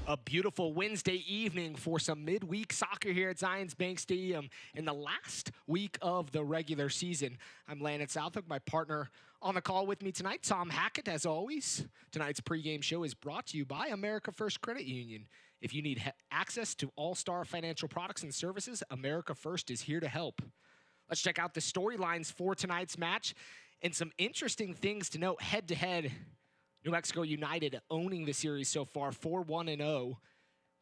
A beautiful Wednesday evening for some midweek soccer here at Zions Bank Stadium in the last week of the regular season. I'm Landon Southwick, my partner on the call with me tonight, Tom Hackett, as always. Tonight's pregame show is brought to you by America First Credit Union. If you need access to all-star financial products and services, America First is here to help. Let's check out the storylines for tonight's match and some interesting things to note head-to-head. New Mexico United owning the series so far, 4-1-0,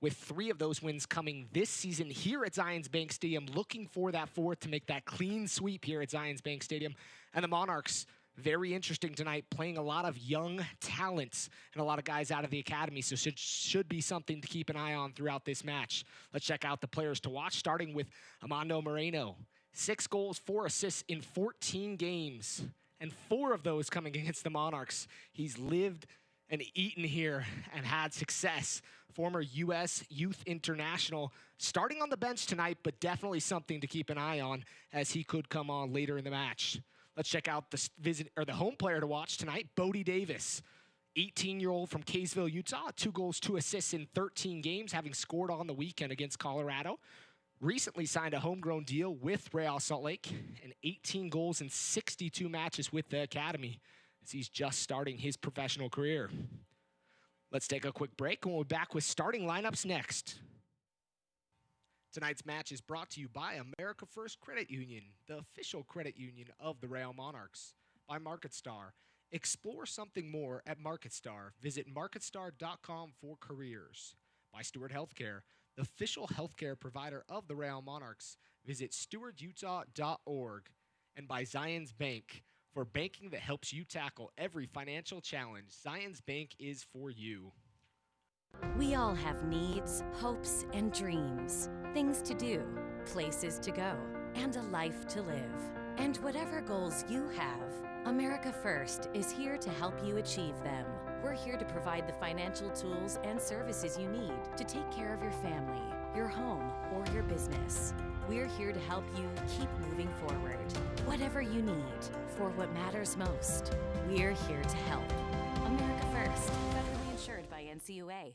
with 3 of those wins coming this season here at Zions Bank Stadium, looking for that fourth to make that clean sweep here at Zions Bank Stadium. And the Monarchs, very interesting tonight, playing a lot of young talents and a lot of guys out of the academy, so should be something to keep an eye on throughout this match. Let's check out the players to watch, starting with Armando Moreno. 6 goals, 4 assists in 14 games. And 4 of those coming against the Monarchs. He's lived and eaten here and had success. Former U.S. Youth International, starting on the bench tonight, but definitely something to keep an eye on as he could come on later in the match. Let's check out the home player to watch tonight, Bodie Davis. 18-year-old from Kaysville, Utah, 2 goals, 2 assists in 13 games, having scored on the weekend against Colorado. Recently signed a homegrown deal with Real Salt Lake and 18 goals in 62 matches with the academy as he's just starting his professional career. Let's take a quick break and we'll be back with starting lineups next. Tonight's match is brought to you by America First Credit Union, the official credit union of the Real Monarchs. By MarketStar. Explore something more at MarketStar. Visit marketstar.com for careers. By Stewart Healthcare, the official healthcare provider of the Real Monarchs. Visit stewartutah.org. And by Zions Bank, for banking that helps you tackle every financial challenge. Zions Bank is for you. We all have needs, hopes, and dreams. Things to do, places to go, and a life to live. And whatever goals you have, America First is here to help you achieve them. We're here to provide the financial tools and services you need to take care of your family, your home, or your business. We're here to help you keep moving forward. Whatever you need for what matters most, we're here to help. America First, federally insured by NCUA.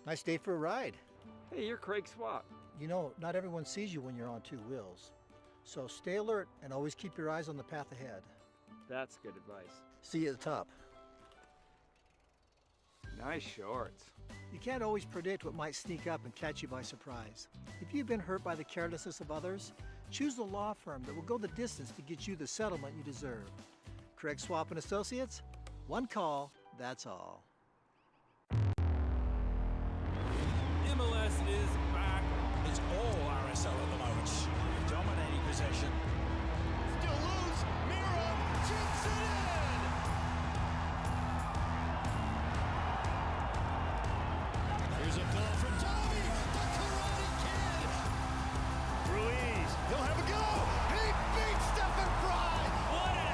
Nice day for a ride. Hey, you're Craig Swap. You know, not everyone sees you when you're on 2 wheels. So stay alert and always keep your eyes on the path ahead. That's good advice. See you at the top. Nice shorts. You can't always predict what might sneak up and catch you by surprise. If you've been hurt by the carelessness of others, choose the law firm that will go the distance to get you the settlement you deserve. Craig Swap & Associates, one call, that's all. MLS is back. It's all RSL at the moment. Dominating possession. Still loose. Miro chips it in. Here's a ball from Tommy, the Karate Kid. Ruiz, he'll have a go. He beats Stephen Fry. What an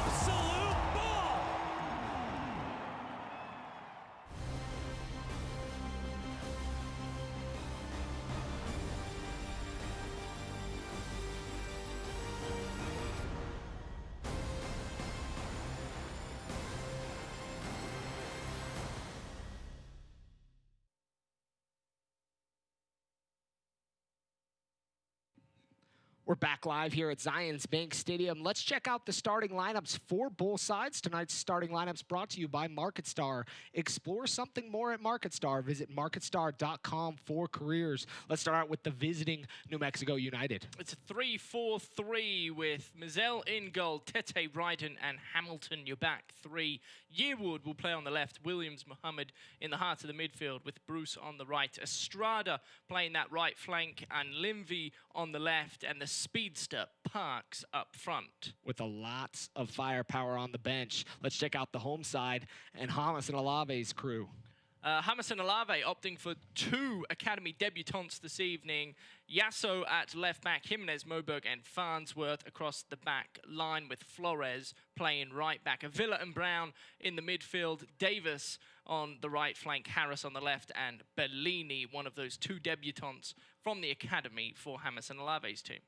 absolute ball. We're back live here at Zions Bank Stadium. Let's check out the starting lineups for both sides. Tonight's starting lineups brought to you by MarketStar. Explore something more at MarketStar. Visit marketstar.com for careers. Let's start out with the visiting New Mexico United. It's a 3-4-3 with Mazel in goal, Tete, Ryden, and Hamilton, your back 3. Yearwood will play on the left, Williams, Muhammad in the heart of the midfield with Bruce on the right. Estrada playing that right flank and Linvey on the left, and the speedster Parks up front. With a lots of firepower on the bench. Let's check out the home side and Hamas and Alave's crew. Hamas and Alave opting for 2 academy debutants this evening. Yasso at left back, Jimenez, Moberg, and Farnsworth across the back line with Flores playing right back. Avila and Brown in the midfield, Davis on the right flank, Harris on the left, and Bellini, one of those 2 debutants from the academy for Hamas and Alave's team.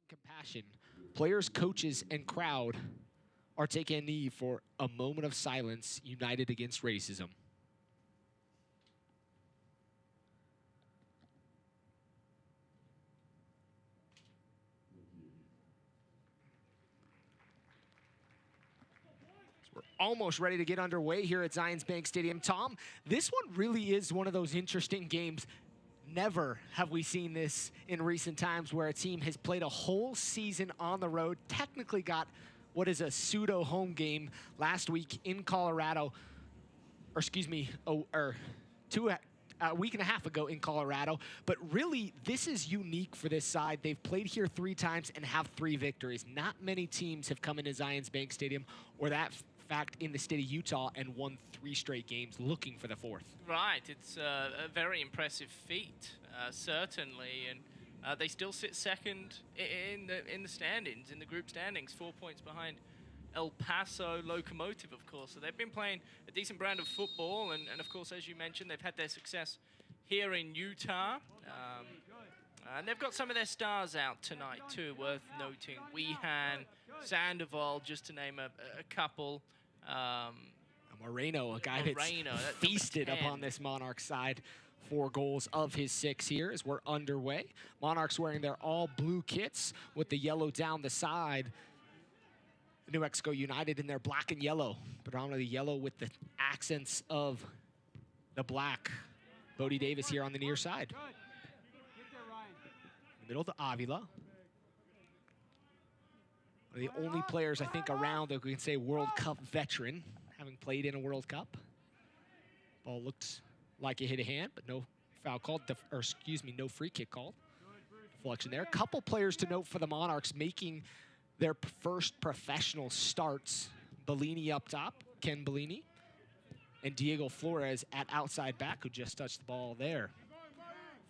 Compassion. Players, coaches, and crowd are taking a knee for a moment of silence, united against racism. We're almost ready to get underway here at Zions Bank Stadium. Tom, this one really is one of those interesting games. Never have we seen this in recent times where a team has played a whole season on the road, technically got what is a pseudo home game last week in Colorado, or excuse me, a week and a half ago in Colorado. But really, this is unique for this side. They've played here 3 times and have 3 victories. Not many teams have come into Zions Bank Stadium or that fact in the state of Utah and won 3 straight games looking for the 4th. Right, it's a very impressive feat, certainly, and they still sit second in the standings, in the group standings, 4 points behind El Paso Locomotive, of course. So they've been playing a decent brand of football, and of course, as you mentioned, they've had their success here in Utah. And they've got some of their stars out tonight, too, worth noting. Weehan, Sandoval, just to name a couple. Moreno, a guy that's feasted upon this Monarchs side. 4 goals of his 6 here as we're underway. Monarchs wearing their all-blue kits with the yellow down the side. New Mexico United in their black and yellow, predominantly yellow with the accents of the black. Bodie Davis here on the near side. Middle to Avila. One of the only players, I think, around that we can say World Cup veteran, having played in a World Cup. Ball looked like it hit a hand, but no foul called, or excuse me, no free kick called. Deflection there. A couple players to note for the Monarchs making their first professional starts. Bellini up top, Ken Bellini, and Diego Flores at outside back, who just touched the ball there.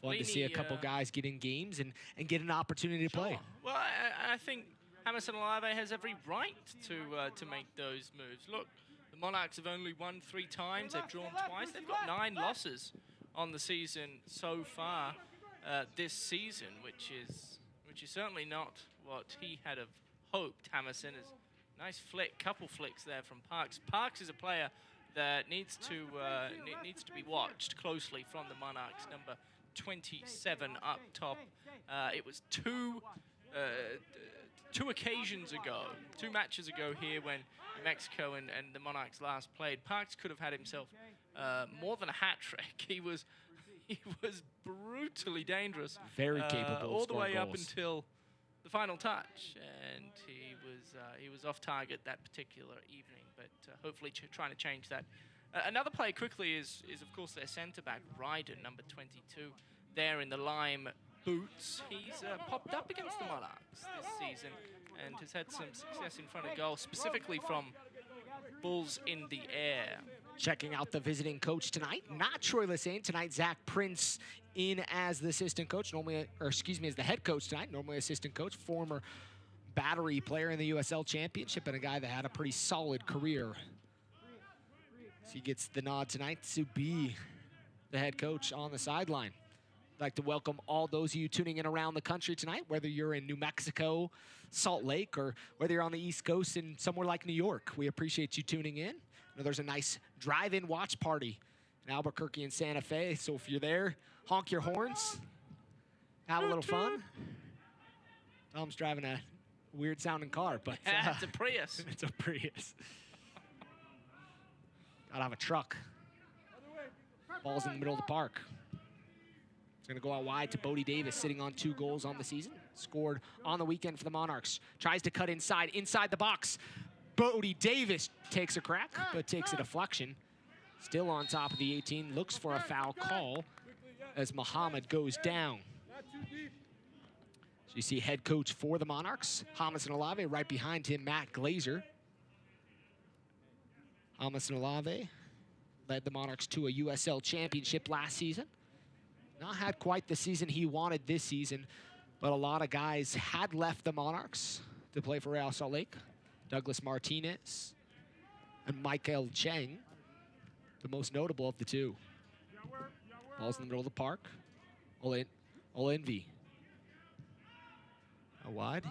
Fun to see a couple guys get in games and get an opportunity to play. Well, I think Hamas and Alave has every right to make those moves. Look, the Monarchs have only won 3 times. They've drawn twice. They've got 9 losses on the season so far this season, which is certainly not what he had have hoped. Hamas and his nice flick, couple flicks there from Parks. Parks is a player that needs to be watched closely from the Monarchs. Number 27 up top. It was two occasions ago, 2 matches ago here when New Mexico and the Monarchs last played. Parks could have had himself more than a hat trick. He was brutally dangerous. Very capable. All the way goals. up until the final touch, and he was off target that particular evening. But hopefully trying to change that. Another player quickly is of course their centre back Ryden, number 22, there in the lime boots. He's popped up against the Monarchs this season and has had some success in front of goal, specifically from balls in the air. Checking out the visiting coach tonight, not Troy Lassane. Tonight, Zach Prince in as the assistant coach, normally, or excuse me, as the head coach tonight, normally assistant coach, former battery player in the USL Championship and a guy that had a pretty solid career. So he gets the nod tonight to be the head coach on the sideline. I'd like to welcome all those of you tuning in around the country tonight, whether you're in New Mexico, Salt Lake, or whether you're on the East Coast in somewhere like New York. We appreciate you tuning in. I know there's a nice drive-in watch party in Albuquerque and Santa Fe, so if you're there, honk your horns, have a little fun. Tom's driving a weird-sounding car, but it's a Prius. It's a Prius. Gotta have a truck. Ball's in the middle of the park. It's going to go out wide to Bodie Davis, sitting on 2 goals on the season. Scored on the weekend for the Monarchs. Tries to cut inside the box. Bodie Davis takes a crack, but takes a deflection. Still on top of the 18, looks for a foul call as Muhammad goes down. So you see head coach for the Monarchs, Jamison Olave, right behind him, Matt Glazer. Jamison Olave led the Monarchs to a USL Championship last season. Not had quite the season he wanted this season, but a lot of guys had left the Monarchs to play for Real Salt Lake. Douglas Martinez and Michael Cheng, the most notable of the two. Ball's in the middle of the park. Olenvi. Out wide.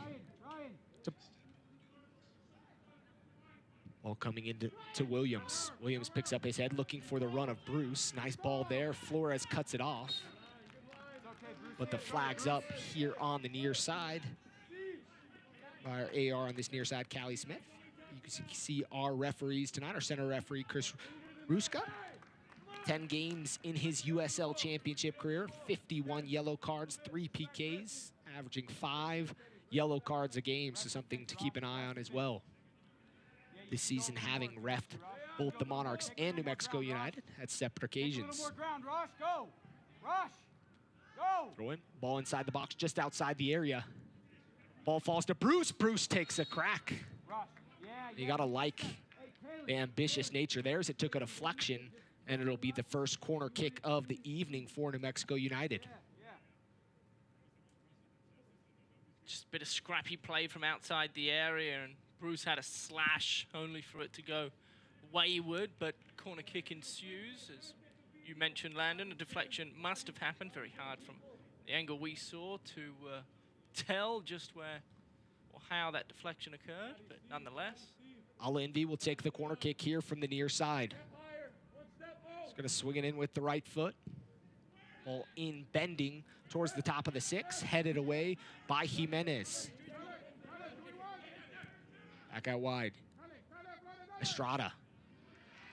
Ball coming into Williams. Williams picks up his head, looking for the run of Bruce. Nice ball there. Flores cuts it off. But the flag's up here on the near side. Our AR on this near side, Callie Smith. You can see our referees tonight, our center referee, Chris Ruska. 10 games in his USL Championship career, 51 yellow cards, 3 PKs, averaging 5 yellow cards a game, so something to keep an eye on as well. This season having reffed both the Monarchs and New Mexico United at separate occasions. Throw in, ball inside the box, just outside the area. Ball falls to Bruce. Bruce takes a crack. You gotta like the ambitious nature there as it took a deflection, and it'll be the first corner kick of the evening for New Mexico United. Just a bit of scrappy play from outside the area, and Bruce had a slash only for it to go wayward, but corner kick ensues. As you mentioned, Landon, a deflection must have happened. Very hard from the angle we saw to tell just where or how that deflection occurred, but nonetheless. Olenvi will take the corner kick here from the near side. He's gonna swing it in with the right foot. Ball in bending towards the top of the 6, headed away by Jimenez. Back out wide. Estrada.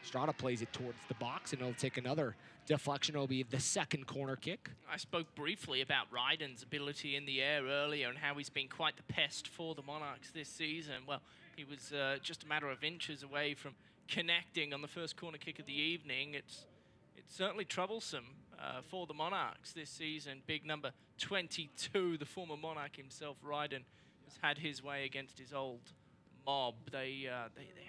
Estrada plays it towards the box, and it'll take another deflection. It'll be the second corner kick. I spoke briefly about Ryden's ability in the air earlier and how he's been quite the pest for the Monarchs this season. Well, he was just a matter of inches away from connecting on the first corner kick of the evening. It's certainly troublesome for the Monarchs this season. Big number 22, the former Monarch himself, Ryden, has had his way against his old mob. They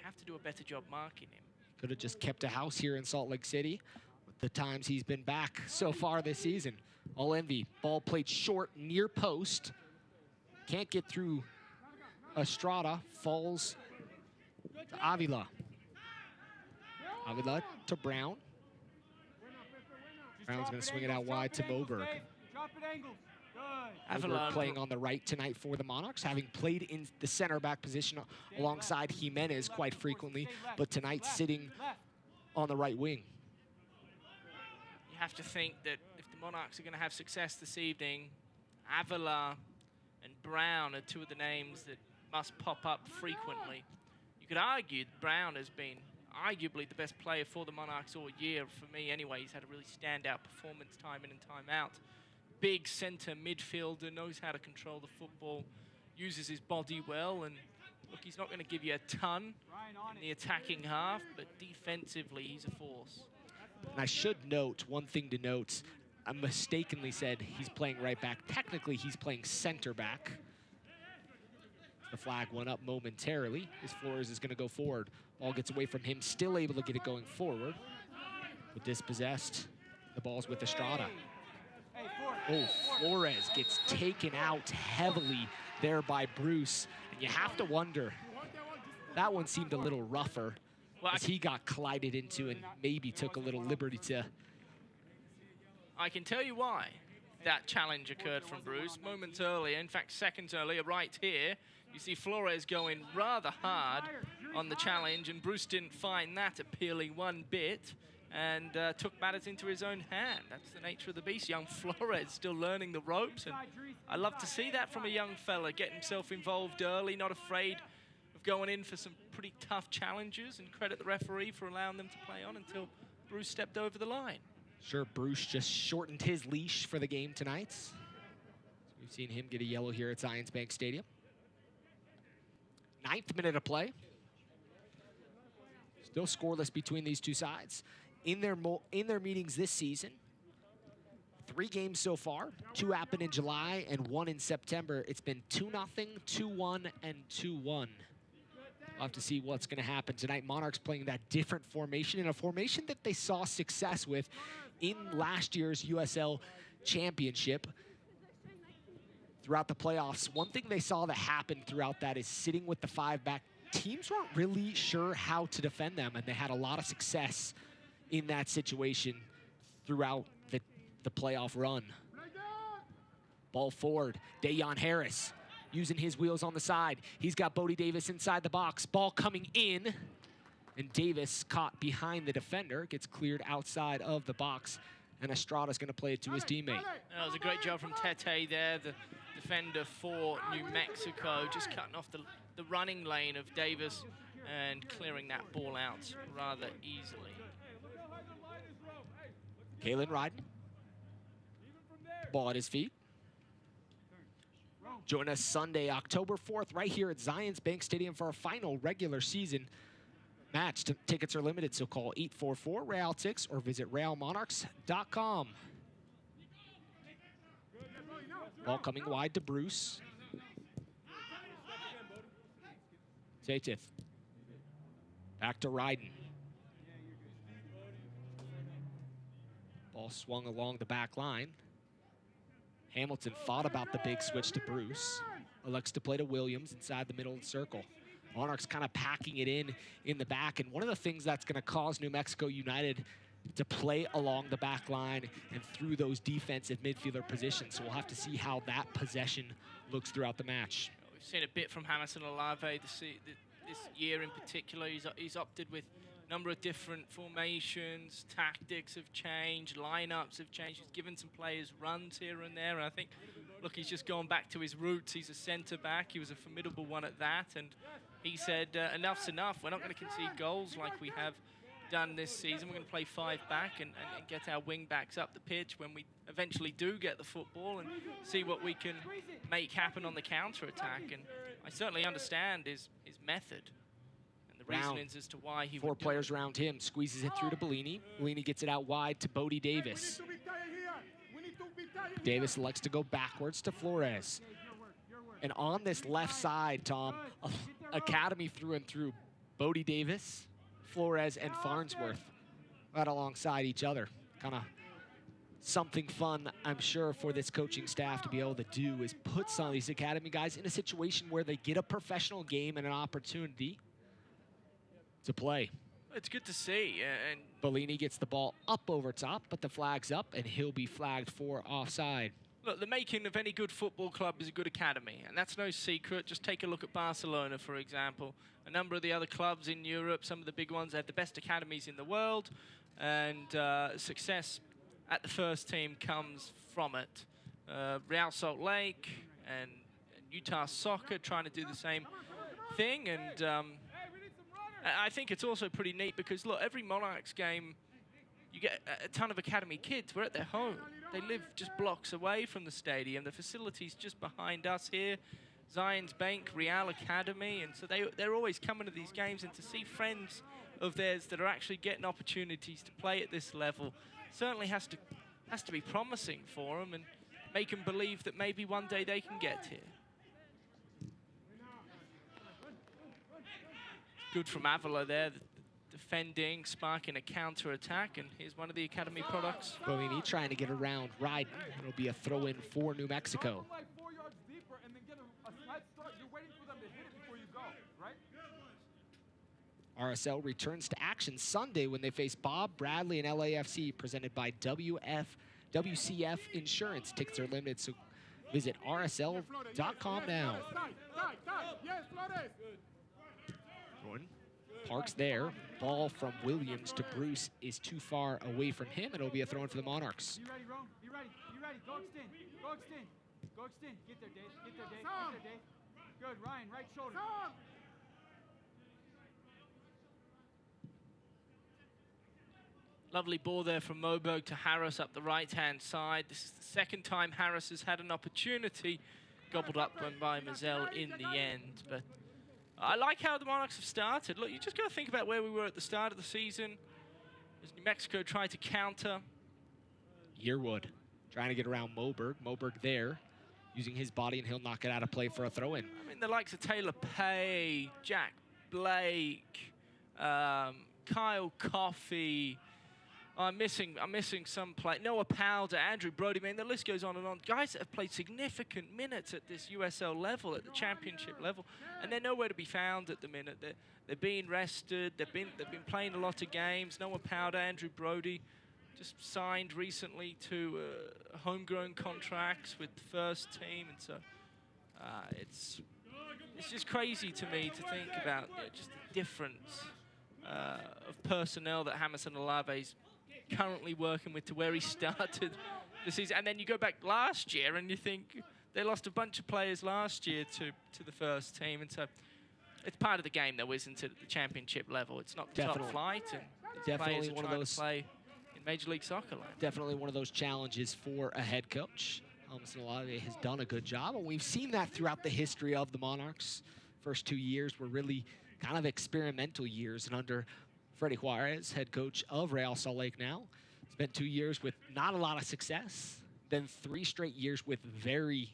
have to do a better job marking him. Could have just kept a house here in Salt Lake City with the times he's been back so far this season. Olenvi, ball played short, near post. Can't get through Estrada, falls to Avila. Avila to Brown. Brown's gonna swing it out wide to Moberg. Moberg playing on the right tonight for the Monarchs, having played in the center back position alongside Jimenez quite frequently, but tonight sitting on the right wing. You have to think that if the Monarchs are going to have success this evening, Avila and Brown are two of the names that must pop up frequently. You could argue Brown has been arguably the best player for the Monarchs all year, for me anyway. He's had a really standout performance time in and time out. Big center midfielder, knows how to control the football, uses his body well, and look, he's not going to give you a ton in the attacking half, but defensively he's a force. And I should note, one thing to note, I mistakenly said he's playing right back. Technically, he's playing center back. The flag went up momentarily. As Flores is going to go forward. Ball gets away from him, still able to get it going forward. But dispossessed. The ball's with Estrada. Oh, Flores gets taken out heavily there by Bruce. And you have to wonder, that one seemed a little rougher as he got collided into and maybe took a little liberty to. I can tell you why that challenge occurred from Bruce moments earlier. In fact, seconds earlier, right here, you see Flores going rather hard on the challenge, and Bruce didn't find that appealing one bit and took matters into his own hand. That's the nature of the beast. Young Flores still learning the ropes, and I love to see that from a young fella. Get himself involved early, not afraid of going in for some pretty tough challenges, and credit the referee for allowing them to play on until Bruce stepped over the line. Sure, Bruce just shortened his leash for the game tonight. So we've seen him get a yellow here at Zions Bank Stadium. 9th minute of play. Still scoreless between these two sides. In their meetings this season, 3 games so far. 2 happened in July and 1 in September. It's been 2-0, 2-1, and 2-1. We'll have to see what's going to happen tonight. Monarchs playing that different formation, in a formation that they saw success with in last year's USL Championship. Throughout the playoffs, one thing they saw that happened throughout that is sitting with the 5-back. Teams weren't really sure how to defend them, and they had a lot of success in that situation throughout the playoff run. Ball forward, Dayon Harris using his wheels on the side. He's got Bodie Davis inside the box. Ball coming in, and Davis caught behind the defender, gets cleared outside of the box, and Estrada's gonna play it to his teammate. That was a great job from Tete there, the defender for New Mexico, just cutting off the running lane of Davis and clearing that ball out rather easily. Kalen Ryden. Ball at his feet. Join us Sunday, October 4th, right here at Zions Bank Stadium for our final regular season match. Tickets are limited, so call 844-REAL-TIX or visit realmonarchs.com. Ball coming wide to Bruce. Tatith. Back to Ryden. Ball swung along the back line. Hamilton thought about the big switch to Bruce. Elects to play to Williams inside the middle of the circle. Monarchs kind of packing it in the back. And one of the things that's going to cause New Mexico United to play along the back line and through those defensive midfielder positions. So we'll have to see how that possession looks throughout the match. We've seen a bit from Jamerson Olave this year in particular. He's opted with a number of different formations, tactics have changed, lineups have changed. He's given some players runs here and there. And I think, look, he's just gone back to his roots. He's a centre-back. He was a formidable one at that. And he said, enough's enough. We're not going to concede goals like we have done this season. We're going to play 5-back and get our wing-backs up the pitch when we eventually do get the football and see what we can make happen on the counter-attack. And I certainly understand his method and the reasonings as to why he 4 would do players it. around him, squeezes it through to Bellini. Bellini gets it out wide to Bodie Davis. Davis elects to go backwards to Flores. And on this left side, Tom, academy through and through. Bodie Davis, Flores, and Farnsworth right alongside each other. Kind of something fun, I'm sure, for this coaching staff to be able to do is put some of these academy guys in a situation where they get a professional game and an opportunity to play. It's good to see. And Bellini gets the ball up over top, but the flag's up, and he'll be flagged for offside. look, the making of any good football club is a good academy, and that's no secret. Just take a look at Barcelona, for example. A number of the other clubs in Europe, some of the big ones, have the best academies in the world, and success at the first team comes from it. Real Salt Lake and Utah Soccer trying to do the same thing, and I think it's also pretty neat because, look, every Monarchs game, you get a ton of academy kids. We're at their home. They live just blocks away from the stadium. The facility's just behind us here. Zions Bank, Real Academy, and so they're always coming to these games, and to see friends of theirs that are actually getting opportunities to play at this level certainly has to be promising for them and make them believe that maybe one day they can get here. Good from Avila there, defending, sparking a counter-attack, and here's one of the academy products. Bellini trying to get around Ryden. It'll be a throw-in for New Mexico. RSL returns to action Sunday when they face Bob Bradley and LAFC, presented by WCF Insurance. Tickets are limited, so visit rsl.com now. Jordan parks there. Ball from Williams to Bruce is too far away from him, and it'll be a throw-in for the Monarchs. You ready, Rome? You ready? You ready? Go extend. Go extend. Go extend. Get there, Dave. Get there, Dave. Get there, Dave. Good, Ryan. Right shoulder. Lovely ball there from Moberg to Harris up the right-hand side. This is the second time Harris has had an opportunity, gobbled up by Mazel in the end. But I like how the Monarchs have started. Look, you just got to think about where we were at the start of the season. As New Mexico tried to counter. Yearwood trying to get around Moberg. Moberg there, using his body, and he'll knock it out of play for a throw-in. I mean, the likes of Taylor Pay, Jack Blake, Kyle Coffey. I'm missing some play. Noah Powder, Andrew Brody. Man, the list goes on and on. Guys that have played significant minutes at this USL level, at the championship level, and they're nowhere to be found at the minute. They're being rested. They've been playing a lot of games. Noah Powder, Andrew Brody, just signed recently to homegrown contracts with the first team, and so it's just crazy to me to think about just the difference of personnel that Jamerson Olave's currently working with to where he started the season. And then you go back last year and you think they lost a bunch of players last year to the first team. And so it's part of the game, though, isn't it, at the championship level? It's not the top flight, and Definitely one of those to play in Major League Soccer land. Definitely one of those challenges for a head coach. Jamerson Olave has done a good job, and we've seen that throughout the history of the Monarchs. First 2 years were really kind of experimental years, and under Freddie Juarez, head coach of Real Salt Lake now, spent 2 years with not a lot of success, then 3 straight years with very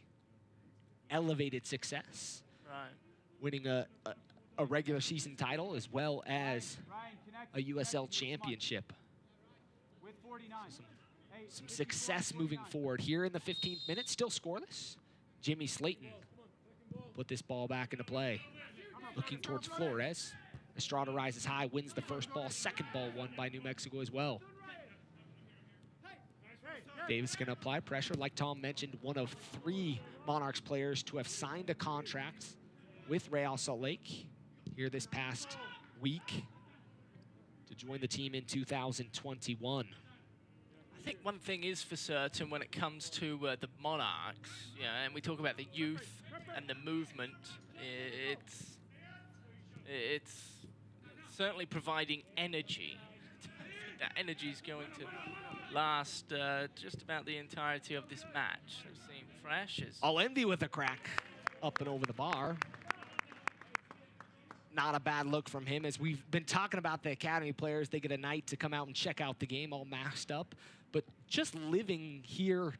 elevated success. Right. Winning a regular season title as well as a USL Championship. With 49. Some success moving forward here in the 15th minute, still scoreless. Jimmy Slayton put this ball back into play. Looking towards Flores. Estrada rises high, wins the first ball. Second ball won by New Mexico as well. Davis going to apply pressure. Like Tom mentioned, one of 3 Monarchs players to have signed a contract with Real Salt Lake here this past week to join the team in 2021. I think one thing is for certain when it comes to the Monarchs, and we talk about the youth and the movement, it's certainly providing energy. I think that energy is going to last just about the entirety of this match. They seem fresh. Envy with a crack up and over the bar. Not a bad look from him. As we've been talking about the academy players, they get a night to come out and check out the game all masked up. But just living here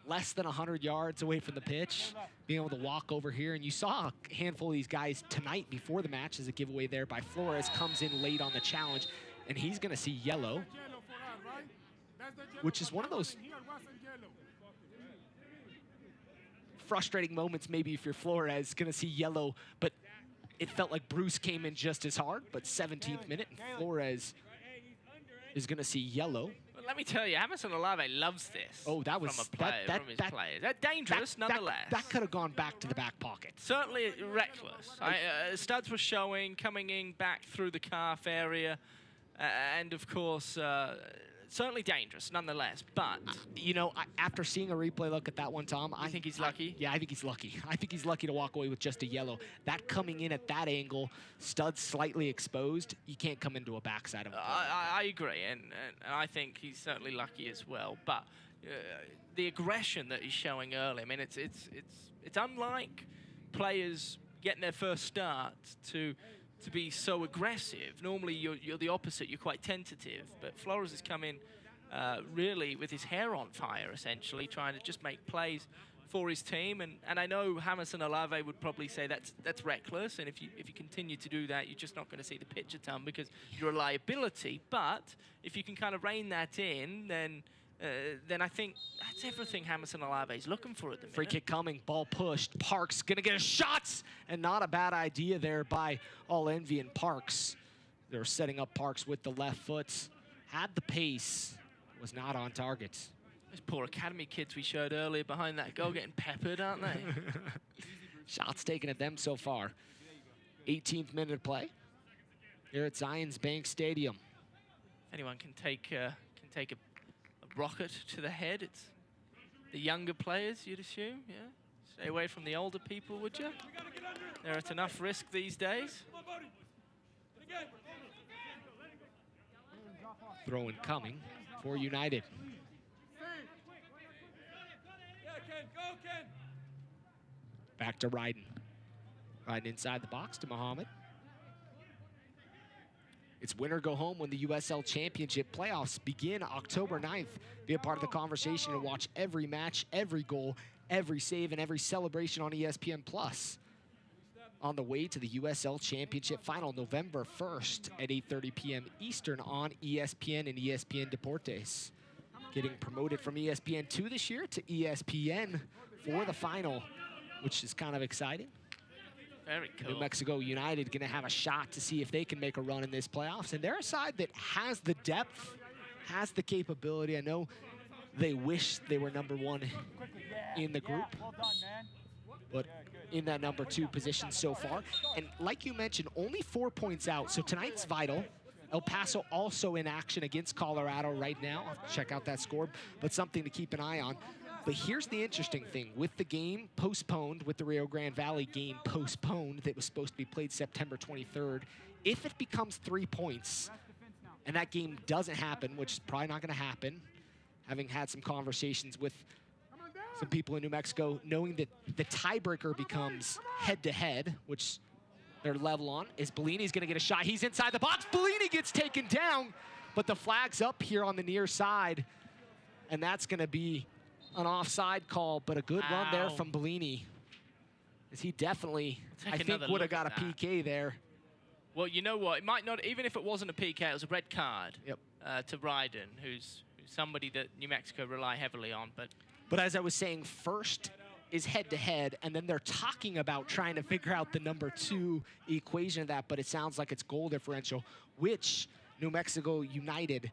less than 100 yards away from the pitch, being able to walk over here. And you saw a handful of these guys tonight before the match as a giveaway there by Flores. Comes in late on the challenge, and he's going to see yellow, which is one of those frustrating moments maybe if you're Flores, going to see yellow. But it felt like Bruce came in just as hard, but 17th minute, and Flores is going to see yellow. Let me tell you, Jamerson Olave loves this. Oh, that was from his players. That's dangerous, nonetheless. That could have gone back to the back pocket. Certainly reckless. Studs were showing, coming in back through the calf area, and of course, certainly dangerous, nonetheless. But you know, after seeing a replay look at that one, Tom, I think he's lucky. Yeah, I think he's lucky. I think he's lucky to walk away with just a yellow. That coming in at that angle, Studs slightly exposed. You can't come into a backside of him. I agree, and I think he's certainly lucky as well. But the aggression that he's showing early, I mean, it's unlike players getting their first start to be so aggressive. Normally you're the opposite, you're quite tentative, but Flores has come in really with his hair on fire, essentially, trying to just make plays for his team, and I know Jamerson Olave would probably say that's reckless, and if you continue to do that, you're just not going to see the pitch a ton because you're a liability. But if you can kind of rein that in, then I think that's everything Jamerson Olave is looking for at the minute. Free kick coming, ball pushed. Parks gonna get a shot, and not a bad idea there by All Envy and Parks. They're setting up Parks with the left foot. Had the pace, was not on target. Those poor academy kids we showed earlier behind that goal getting peppered, aren't they? Shots taken at them so far. 18th minute of play here at Zions Bank Stadium. If anyone can take a rocket to the head, it's the younger players, you'd assume. Yeah, stay away from the older people, would you? They're at enough risk these days. Throw in coming for United. Back to Ryden. Right inside the box to Muhammad. It's winner go home when the USL Championship playoffs begin October 9th. Be a part of the conversation and watch every match, every goal, every save, and every celebration on ESPN Plus. On the way to the USL Championship final, November 1st at 8:30 p.m. Eastern on ESPN and ESPN Deportes. Getting promoted from ESPN2 this year to ESPN for the final, which is kind of exciting. Very cool. New Mexico United going to have a shot to see if they can make a run in this playoffs. And they're a side that has the depth, has the capability. I know they wish they were #1 in the group, Well done, man. but in that #2 position so far. And like you mentioned, only 4 points out. So tonight's vital. El Paso also in action against Colorado right now. I'll have to check out that score, but something to keep an eye on. But here's the interesting thing. With the game postponed, with the Rio Grande Valley game postponed that was supposed to be played September 23rd, if it becomes 3 points and that game doesn't happen, which is probably not going to happen, having had some conversations with some people in New Mexico, knowing that the tiebreaker becomes head-to-head, which they're level on, is Bellini's going to get a shot. He's inside the box. Bellini gets taken down, but the flag's up here on the near side, and that's going to be an offside call, but a good run there from Bellini. As he definitely, I think, would have got a PK there. Well, you know what? It might not, even if it wasn't a PK, it was a red card to Ryden, who's somebody that New Mexico rely heavily on. But as I was saying, first is head-to-head, and then they're talking about trying to figure out the #2 equation of that, but it sounds like it's goal differential, which New Mexico United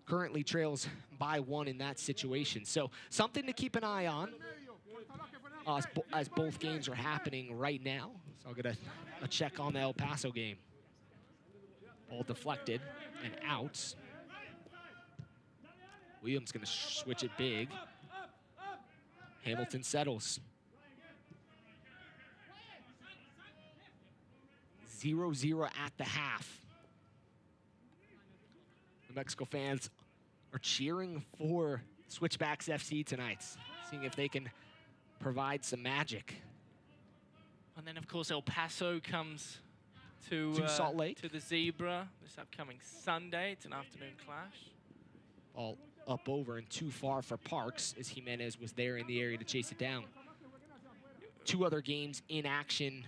currently trails by 1 in that situation. So something to keep an eye on as both games are happening right now. So I'll get a check on the El Paso game. Ball deflected and out. Williams gonna switch it big. Hamilton settles. 0-0 at the half. New Mexico fans are cheering for Switchbacks FC tonight, seeing if they can provide some magic. And then, of course, El Paso comes to Salt Lake. to the Zebra this upcoming Sunday. It's an afternoon clash. All up over and too far for Parks, as Jimenez was there in the area to chase it down. 2 other games in action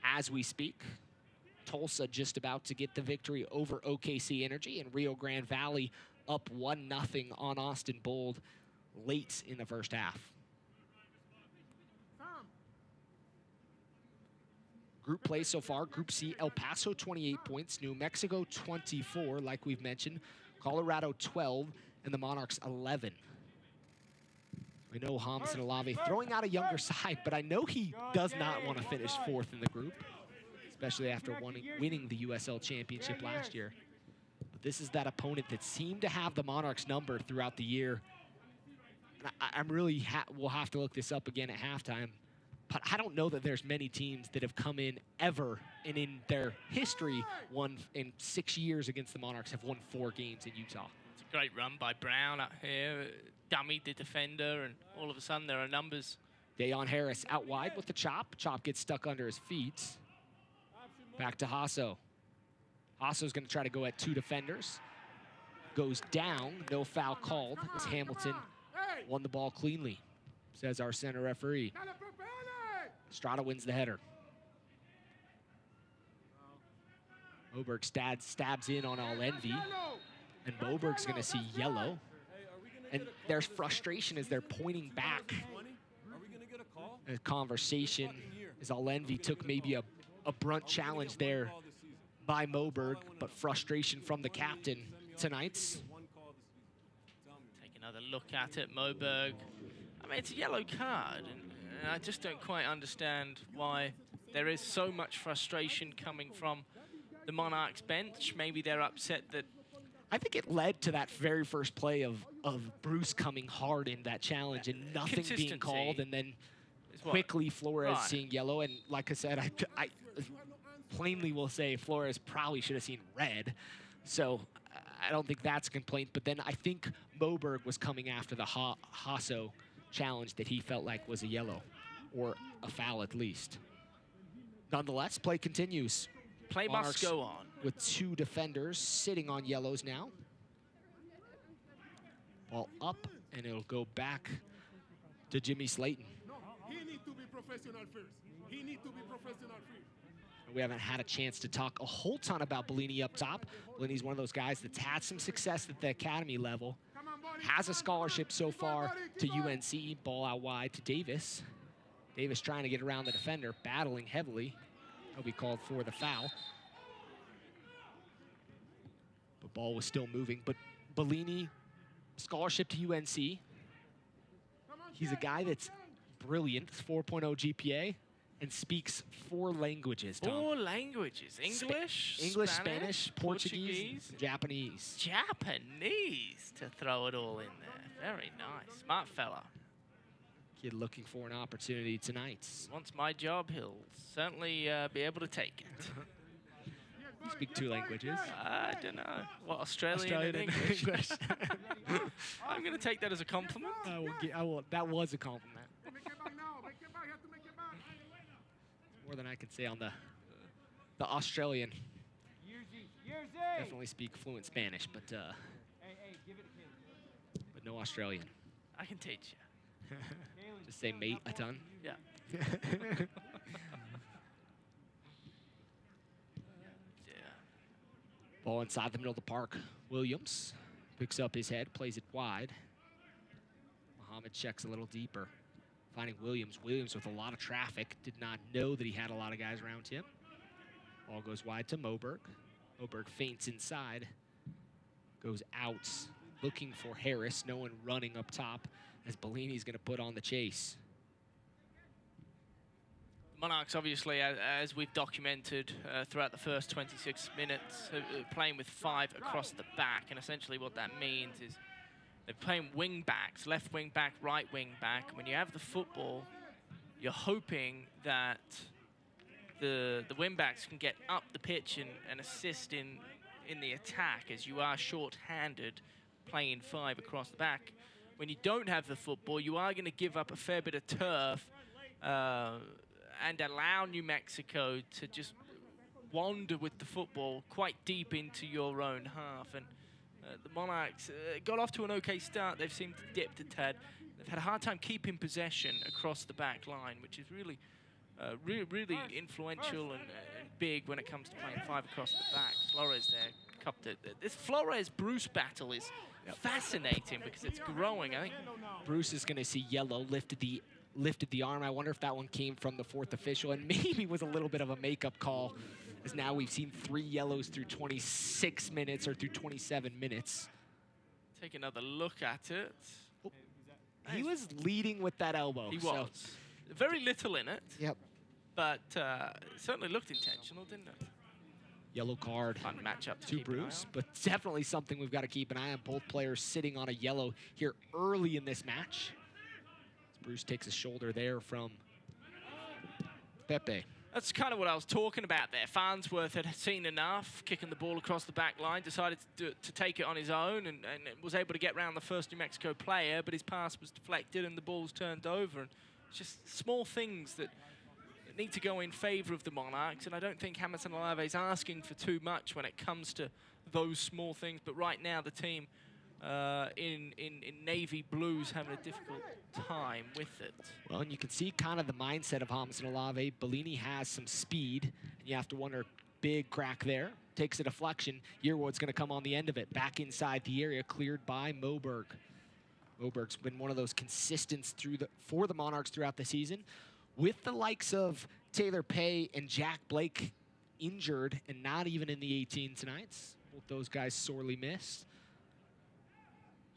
as we speak. Tulsa just about to get the victory over OKC Energy, and Rio Grande Valley up 1-0 on Austin Bold late in the first half. Group play so far, Group C, El Paso 28 points, New Mexico 24, like we've mentioned, Colorado 12, and the Monarchs 11. We know Hamilton Olave throwing out a younger side, but I know he does not want to finish 4th in the group, especially after winning the USL Championship last year. But this is that opponent that seemed to have the Monarchs number throughout the year. And I'm really, we'll have to look this up again at halftime, but I don't know that there's many teams that have come in ever and in their history won in 6 years against the Monarchs, have won 4 games in Utah. It's a great run by Brown out here, dummied the defender, and all of a sudden there are numbers. Dayon Harris out wide with the chop. Chop gets stuck under his feet. Back to Hasso. Hasso's going to try to go at 2 defenders. Goes down, no foul called, as Hamilton won the ball cleanly, says our center referee. Estrada wins the header. Moberg stabs in on All Envy, and Moberg's going to see yellow. And there's frustration as they're pointing back. A conversation as All Envy took maybe a brunt challenge there by Moberg, but frustration from the captain tonight's. Take another look at it, Moberg. I mean, it's a yellow card, and I just don't quite understand why there is so much frustration coming from the Monarchs bench. Maybe they're upset that... I think it led to that very first play of Bruce coming hard in that challenge and nothing being called, and then quickly Flores seeing yellow. And like I said, I plainly will say Flores probably should have seen red. So I don't think that's a complaint. But then I think Moberg was coming after the Hasso challenge that he felt like was a yellow, or a foul at least. Nonetheless, play continues. Play Monarchs must go on. with 2 defenders sitting on yellows now. Ball up, and it'll go back to Jimmy Slayton. He needs to be professional first. He needs to be professional first. We haven't had a chance to talk a whole ton about Bellini up top. Bellini's one of those guys that's had some success at the academy level. Has a scholarship so far to UNC. Ball out wide to Davis. Davis trying to get around the defender, battling heavily. He'll be called for the foul. The ball was still moving, but Bellini, scholarship to UNC. He's a guy that's brilliant, 4.0 GPA, and speaks 4 languages, Tom. 4 languages. English, English, Spanish, Portuguese, and Japanese. Japanese to throw it all in there. Very nice. Smart fella. Kid looking for an opportunity tonight. Wants my job, he'll certainly be able to take it. You speak 2 languages. I don't know. What, Australian and English? I'm going to take that as a compliment. I will. That was a compliment. More than I can say on the Australian. Definitely speak fluent Spanish, but no Australian. I can teach you. Just say mate a ton. Yeah. Ball inside the middle of the park. Williams picks up his head, plays it wide. Muhammad checks a little deeper. Finding Williams. Williams with a lot of traffic. Did not know that he had a lot of guys around him. Ball goes wide to Moberg. Moberg feints inside. Goes out. Looking for Harris. No one running up top as Bellini's going to put on the chase. Monarchs, obviously, as we've documented throughout the first 26 minutes, playing with 5 across the back. And essentially what that means is they're playing wing backs, left wing back, right wing back. When you have the football, you're hoping that the wing backs can get up the pitch and assist in the attack, as you are short-handed playing 5 across the back. When you don't have the football, you are going to give up a fair bit of turf and allow New Mexico to just wander with the football quite deep into your own half. And the Monarchs got off to an okay start. They've seemed to dip a tad. They've had a hard time keeping possession across the back line, which is really, really influential and big when it comes to playing 5 across the back. Flores there cupped it. This Flores-Bruce battle is fascinating because it's growing. I think Bruce is going to see yellow, lifted the arm. I wonder if that one came from the 4th official and maybe was a little bit of a makeup call, as now we've seen 3 yellows through 26 minutes or through 27 minutes. Take another look at it. Oh, he was leading with that elbow. He was. Very little in it. Yep. But certainly looked intentional, didn't it? Yellow card Fun matchup to Bruce, but definitely something we've got to keep an eye on. Both players sitting on a yellow here early in this match. Bruce takes a shoulder there from Pepe. That's kind of what I was talking about there. Farnsworth had seen enough, kicking the ball across the back line, decided to take it on his own and was able to get around the first New Mexico player, but his pass was deflected and the ball was turned over. And it's just small things that need to go in favor of the Monarchs, and I don't think Hamilton Alave is asking for too much when it comes to those small things, but right now the team in navy blues having a difficult time with it. Well, and you can see kind of the mindset of Hamilton Alave. Bellini has some speed, and you have to wonder, big crack there. Takes a deflection. Yearwood's going to come on the end of it. Back inside the area, cleared by Moberg. Moberg's been one of those consistents for the Monarchs throughout the season. With the likes of Taylor Pay and Jack Blake injured and not even in the 18 tonight, both those guys sorely missed.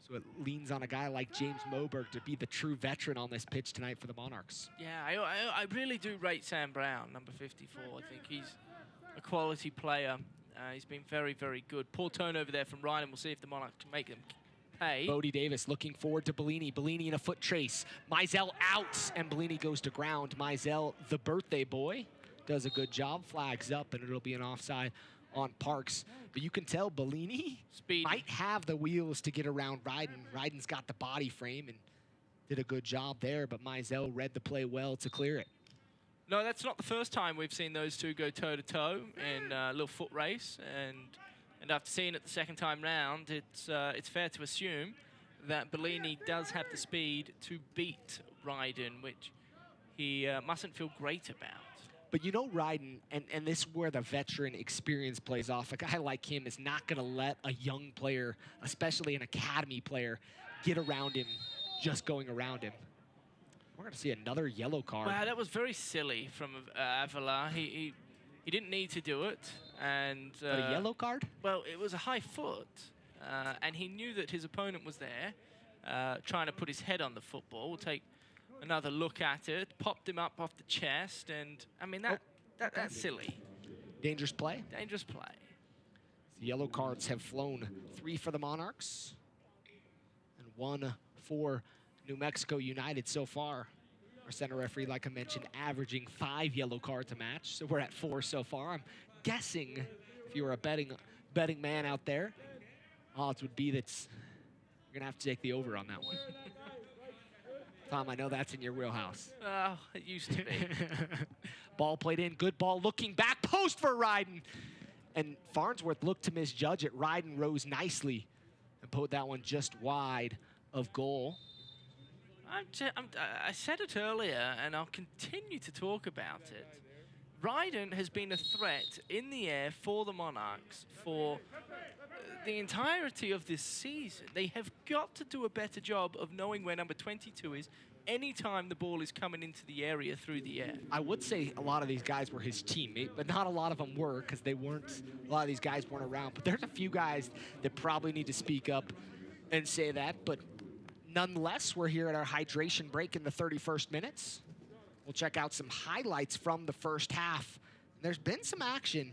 So it leans on a guy like James Moberg to be the true veteran on this pitch tonight for the Monarchs. Yeah, I really do rate Sam Brown, number 54. I think he's a quality player. He's been very, very good. Poor turnover there from Ryan, and we'll see if the Monarchs can make them pay. Bodie Davis looking forward to Bellini. Bellini in a foot trace. Mizell out, and Bellini goes to ground. Mizell, the birthday boy, does a good job. Flags up, and it'll be an offside on Parks. But you can tell Bellini might have the wheels to get around Ryden. Ryden's got the body frame and did a good job there, but Mizell read the play well to clear it. No, that's not the first time we've seen those two go toe-to-toe in a little foot race. And after seeing it the second time round, it's fair to assume that Bellini does have the speed to beat Ryden, which he mustn't feel great about. But you know, Ryden, and this is where the veteran experience plays off. A guy like him is not going to let a young player, especially an academy player, get around him just going around him. We're going to see another yellow card. Wow, that was very silly from Avila. He didn't need to do it. And But a yellow card? Well, it was a high foot, and he knew that his opponent was there, trying to put his head on the football. We'll take another look at it, popped him up off the chest, and I mean, that's silly. Dangerous play? Dangerous play. The yellow cards have flown 3 for the Monarchs and 1 for New Mexico United so far. Our center referee, like I mentioned, averaging 5 yellow cards a match, so we're at 4 so far. I'm guessing if you were a betting man out there, odds would be that you're gonna have to take the over on that one. Tom, I know that's in your wheelhouse. Oh, it used to be. Ball played in, good ball, looking back, post for Ryden. And Farnsworth looked to misjudge it. Ryden rose nicely and put that one just wide of goal. I said it earlier, and I'll continue to talk about it. Ryden has been a threat in the air for the Monarchs for the entirety of this season. They have got to do a better job of knowing where number 22 is anytime the ball is coming into the area through the air. I would say a lot of these guys were his teammate, but not a lot of them were because they weren't, a lot of these guys weren't around. But there's a few guys that probably need to speak up and say that. But nonetheless, we're here at our hydration break in the 31st minutes. We'll check out some highlights from the first half. There's been some action,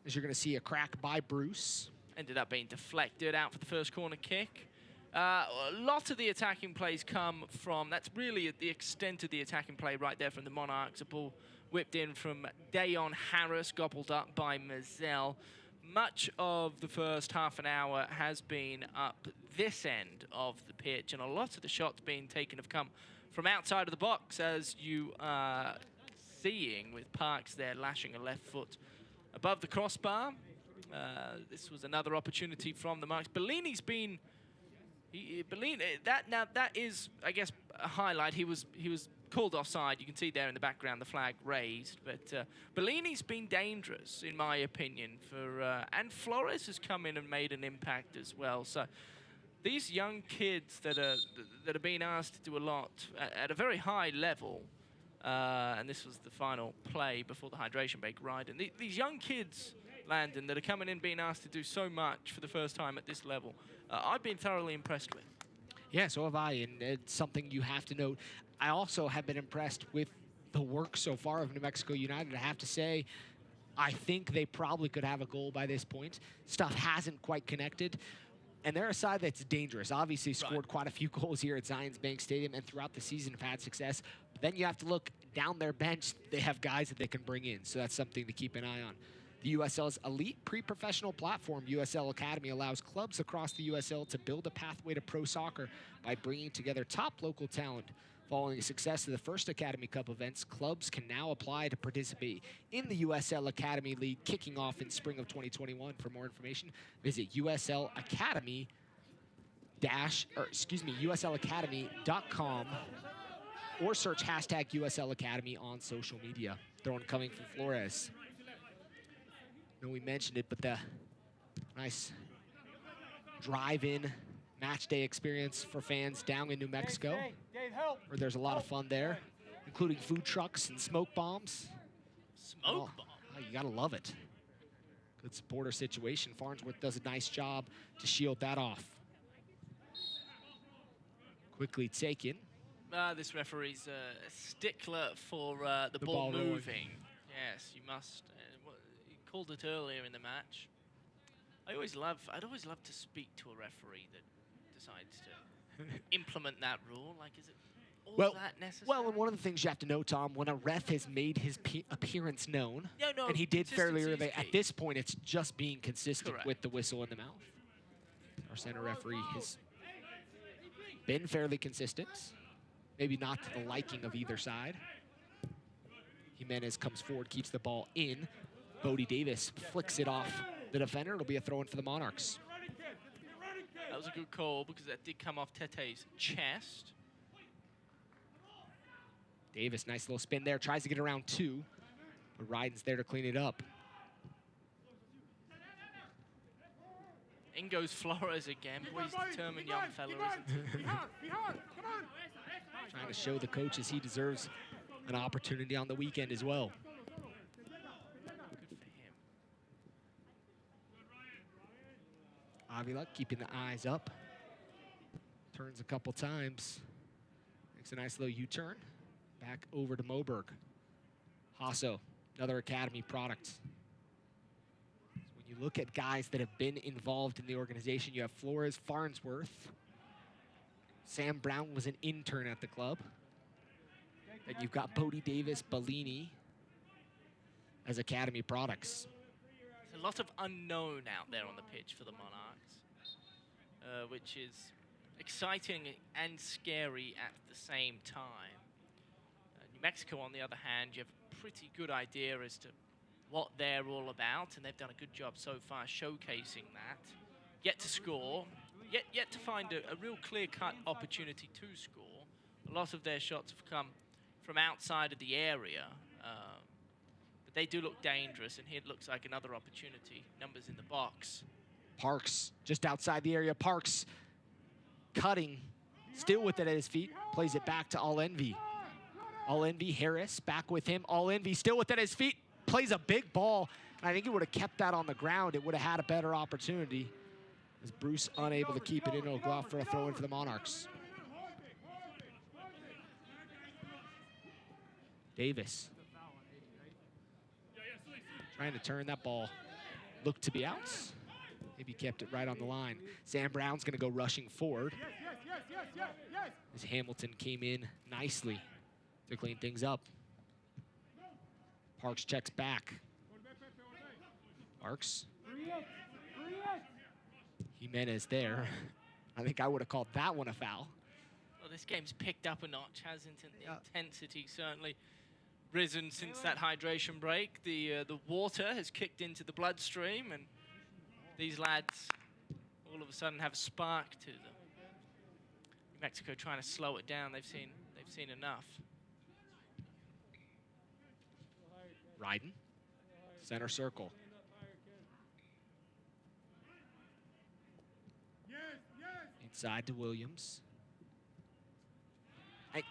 as you're going to see a crack by Bruce. Ended up being deflected out for the first corner kick. A lot of the attacking plays come from, that's really the extent of the attacking play right there from the Monarchs. A ball whipped in from Dayon Harris, gobbled up by Mazel. Much of the first half an hour has been up this end of the pitch, and a lot of the shots being taken have come from outside of the box, as you are seeing with Parks there lashing a left foot above the crossbar. This was another opportunity from the Monarchs. Bellini's been, that is, I guess, a highlight. He was called offside. You can see there in the background the flag raised. But Bellini's been dangerous, in my opinion, and Flores has come in and made an impact as well. So these young kids that are being asked to do a lot at a very high level, and this was the final play before the hydration break ride. And these young kids, Landon, that are coming in being asked to do so much for the first time at this level, I've been thoroughly impressed with. Yeah, so have I, and it's something you have to note. I also have been impressed with the work so far of New Mexico United. I have to say, I think they probably could have a goal by this point. Stuff hasn't quite connected. And they're a side that's dangerous. Obviously scored quite a few goals here at Zions Bank Stadium and throughout the season have had success. But then you have to look down their bench. They have guys that they can bring in. So that's something to keep an eye on. The USL's elite pre-professional platform, USL Academy, allows clubs across the USL to build a pathway to pro soccer by bringing together top local talent. Following the success of the first Academy Cup events, clubs can now apply to participate in the USL Academy League kicking off in spring of 2021. For more information, visit USLacademy.com or search hashtag USL Academy on social media. Throw one coming from Flores. I know we mentioned it, but the nice drive-in match day experience for fans down in New Mexico, where there's a lot of fun there, including food trucks and smoke bombs. Smoke bomb? Oh, you gotta love it. Good supporter situation. Farnsworth does a nice job to shield that off. Quickly taken. This referee's a stickler for the ball ball rolling. moving. Yes, you must. He called it earlier in the match. I'd always love to speak to a referee that decides to implement that rule. Like, is it all that necessary? Well, and one of the things you have to know, Tom, when a ref has made his appearance known, and he did fairly early, at this point, it's just being consistent with the whistle in the mouth. Our center referee has been fairly consistent. Maybe not to the liking of either side. Jimenez comes forward, keeps the ball in. Bodie Davis flicks it off the defender. It'll be a throw-in for the Monarchs. That was a good call because that did come off Tete's chest. Davis, nice little spin there. Tries to get around 2, but Ryden's there to clean it up. In goes Flores again. Boy, he's a determined young fella, isn't he? Trying to show the coaches he deserves an opportunity on the weekend as well. Good for him. Avila keeping the eyes up. Turns a couple times. Makes a nice little U-turn. Back over to Moberg. Hasso, another academy product. So when you look at guys that have been involved in the organization, you have Flores, Farnsworth. Sam Brown was an intern at the club. And you've got Bodie Davis, Bellini as academy products. There's a lot of unknown out there on the pitch for the Monarchs, which is exciting and scary at the same time. New Mexico, on the other hand, you have a pretty good idea as to what they're all about, and they've done a good job so far showcasing that. Yet to score, yet to find a real clear-cut opportunity to score. A lot of their shots have come from outside of the area, but they do look dangerous, and here it looks like another opportunity. Numbers in the box. Parks just outside the area. Parks cutting, still with it at his feet, plays it back to All Envy. All Envy, Harris back with him. All Envy still with it at his feet, plays a big ball. And I think he would have kept that on the ground. It would have had a better opportunity. As Bruce unable to keep it in, it'll go out for a throw in for the Monarchs. Davis trying to turn that ball. Looked to be out. Maybe kept it right on the line. Sam Brown's going to go rushing forward. As Hamilton came in nicely to clean things up. Parks checks back. Parks. Jimenez there. I think I would have called that one a foul. Well, this game's picked up a notch, hasn't it? The intensity certainly risen since that hydration break. The water has kicked into the bloodstream, and these lads all of a sudden have a spark to them. New Mexico trying to slow it down. They've seen enough. Ryden, center circle. Inside to Williams.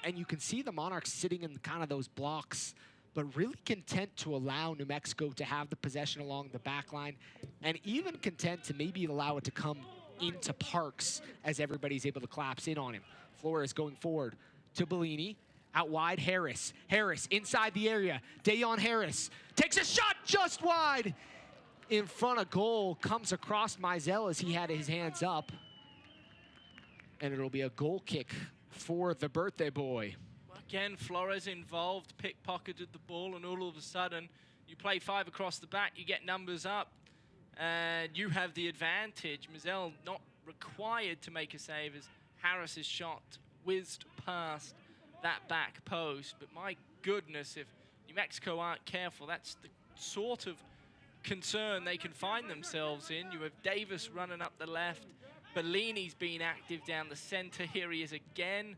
And you can see the Monarchs sitting in kind of those blocks, but really content to allow New Mexico to have the possession along the back line, and even content to maybe allow it to come into Parks as everybody's able to collapse in on him. Flores going forward to Bellini. Out wide, Harris. Harris inside the area. Dayon Harris takes a shot just wide. In front of goal, comes across Mizell as he had his hands up. And it'll be a goal kick for the birthday boy. Again, Flores involved, pickpocketed the ball, and all of a sudden, you play 5 across the back, you get numbers up, and you have the advantage. Mizell not required to make a save as Harris's shot whizzed past that back post. But my goodness, if New Mexico aren't careful, that's the sort of concern they can find themselves in. You have Davis running up the left. Bellini's been active down the center. Here he is again.